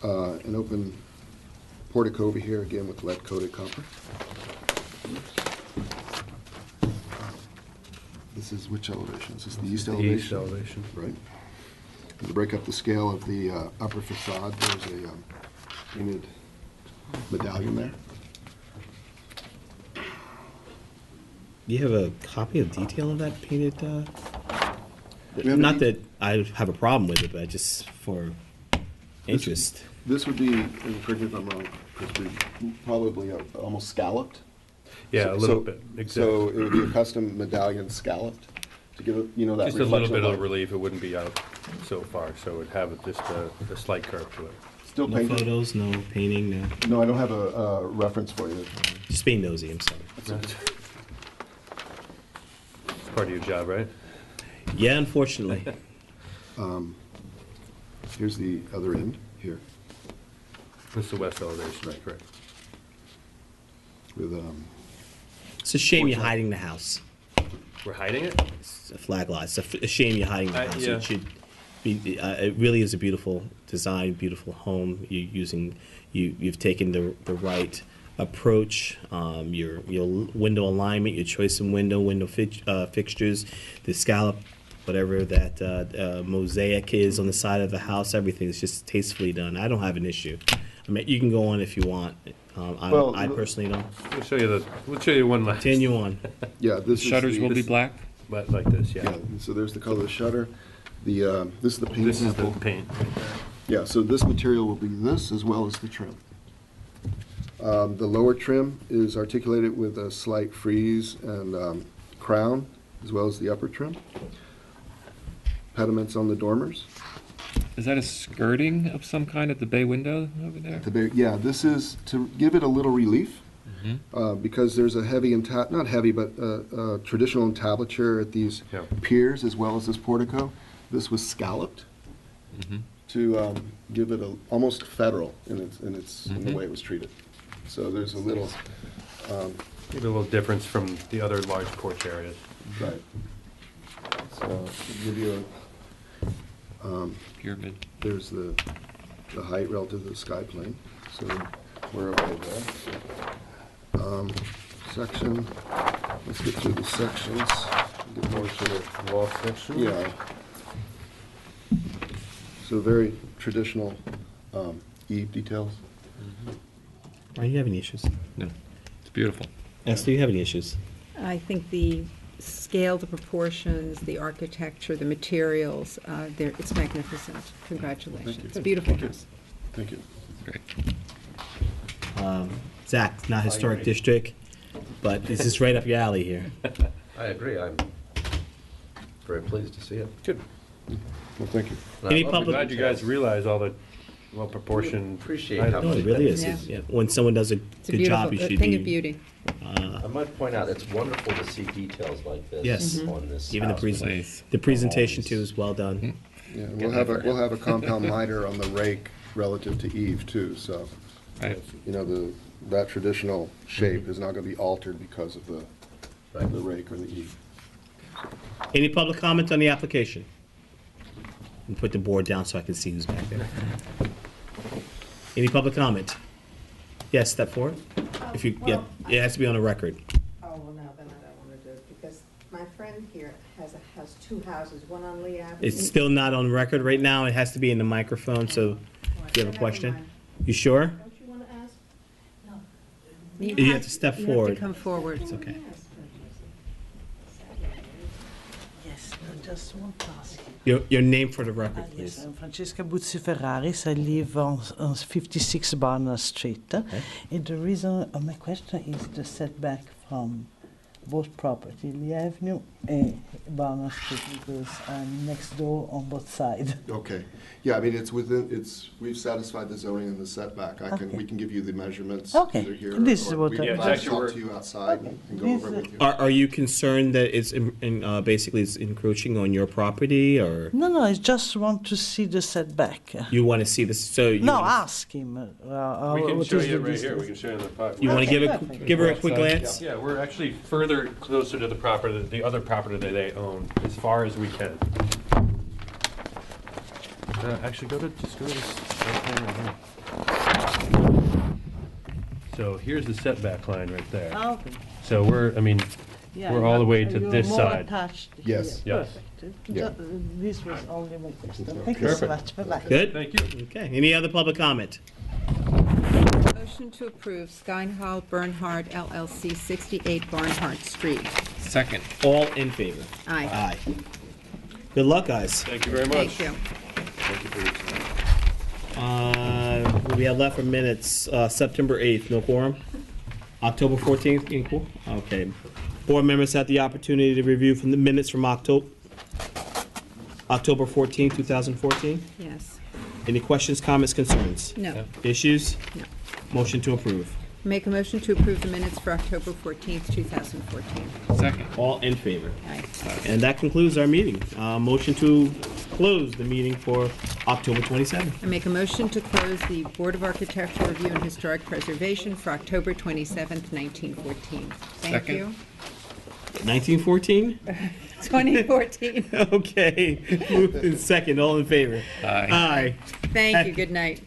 An open portico over here, again with lead-coated copper. The This is which elevation? Is this the east The elevation? east elevation. Right. To break up the scale of the upper facade, there's a painted medallion there. Do you have a copy of detail of that painted? We have Not a- that I have a problem with it, but just for interest. This would be, and correct me if I'm wrong, Chris, probably almost scalloped. Yeah, a little bit, So exactly. it would be a custom medallion scalloped to give it, you know, that Just a little reflection bit of of light. relief, it wouldn't be out so far, so it would have just a slight curve to it. Still No painted. photos, no painting, no. No, I don't have a reference for you. Just being nosy. I'm sorry. It's part of your job, right? Yeah, unfortunately. Here's the other end, here, That's the west elevation, right, correct. with, It's a shame you're hiding the house. We're hiding it? It's a flag lot. It's a shame you're hiding the house. yeah. It should be. It really is a beautiful design, beautiful home. You've taken the right approach. Your window alignment, your choice of window fixtures, the scallop, whatever that mosaic is on the side of the house. Everything is just tastefully done. I don't have an issue. I mean, you can go on if you want. I personally don't. We'll show you one last. Continue on. yeah, this is Shutters will be this- black? Like this, yeah. Yeah, and so there's the color of the shutter. The, this is the paint This is the sample. paint. Yeah, so this material will be this as well as the trim. The lower trim is articulated with a slight frieze and crown, as well as the upper trim. Pediments on the dormers. Is that a skirting of some kind at the bay window over there? Yeah, this is to give it a little relief, because there's a heavy, not heavy, but traditional entablature at these piers as well as this portico. This was scalloped to give it almost federal in the way it was treated. So there's a little. Maybe a little difference from the other large porch areas. Right. So to give you a. Pyramid. There's the height relative to the sky plane, so we're okay there. Section, let's get through the sections. Get more to the wall section? Yeah. So very traditional eave details. Are you having issues? No, it's beautiful. Esther, you have any issues? I think the scale, the proportions, the architecture, the materials, it's magnificent. Congratulations. It's a beautiful house. Thank you. Great. Zach, not historic agree. district, but this is right up your alley here. I agree. I'm very pleased to see it. Good. Well, thank you. Any I'm public? glad you guys realize all the well-proportioned. Appreciate items. how No, much it really that is. Yeah. Yeah. When someone does a It's a good job, you beautiful, a should thing be. of beauty. I might point out, it's wonderful to see details like this Yes. on this Even the house. presentation too is well done. Yeah, we'll have a compound miter on the rake relative to eave too, so. Right. You know, that traditional shape is not gonna be altered because of the rake or the eave. Any public comment on the application? And put the board down so I can see who's back there. Any public comment? Yes, step forward. If you, yeah, it has to be on the record. Oh, well, no, then I don't want to do it, because my friend here has two houses, one on Lee Avenue. It's still not on record right now. It has to be in the microphone, so if you have a question. You sure? Don't you want to ask? No. You have to step You forward. have to come forward. It's okay. Yes, no, just one task. Your name for the record, Yes, please. I'm Francesca Buzzi Ferraris. I live on 56 Barnard Street. And the reason of my question is the setback from both property, Lee Avenue and Barnard Street, because I'm next door on both sides. Okay, yeah, I mean, we've satisfied the zoning and the setback. We can give you the measurements Okay, either here this is or what we I- can Yeah, talk to you outside and go over it with you. Are you concerned that it's basically it's encroaching on your property, or No, I just want to see the setback. you want to see this? So you No, wanna- ask him. We can what show is you the right here, distance. we can show you the property. You want to give her a quick Outside. glance? Yeah, we're actually further closer to the property, the other property that they own, as far as we can. Actually, just go to this right hand right here. So here's the setback line right there. Okay. So Yeah, We're all the way to you're this more side. attached Yes. here. Yes. Perfect. Yeah. This was only my question. Thank you so much. Bye-bye. Good? Thank you. Okay, any other public comment? Motion to approve Skynhall Bernhard LLC, 68 Barnhart Street. Second. All in favor? Aye. Aye. Good luck, guys. Thank you very much. Thank you. Thank you for your time. What we have left for minutes, September 8th, no quorum. October 14th, equal. Okay. Board members had the opportunity to review from the minutes from October 14th, 2014. Yes. Any questions, comments, concerns? No. Issues? No. Motion to approve. Make a motion to approve the minutes for October 14th, 2014. Second. All in favor? Aye. And that concludes our meeting. Motion to close the meeting for October 27th. I make a motion to close the Board of Architectural Review and Historic Preservation for October 27th, 1914. Thank Second. you. 1914? 2014. Okay. Moved in second. All in favor? Aye. Aye. Thank you. Good night.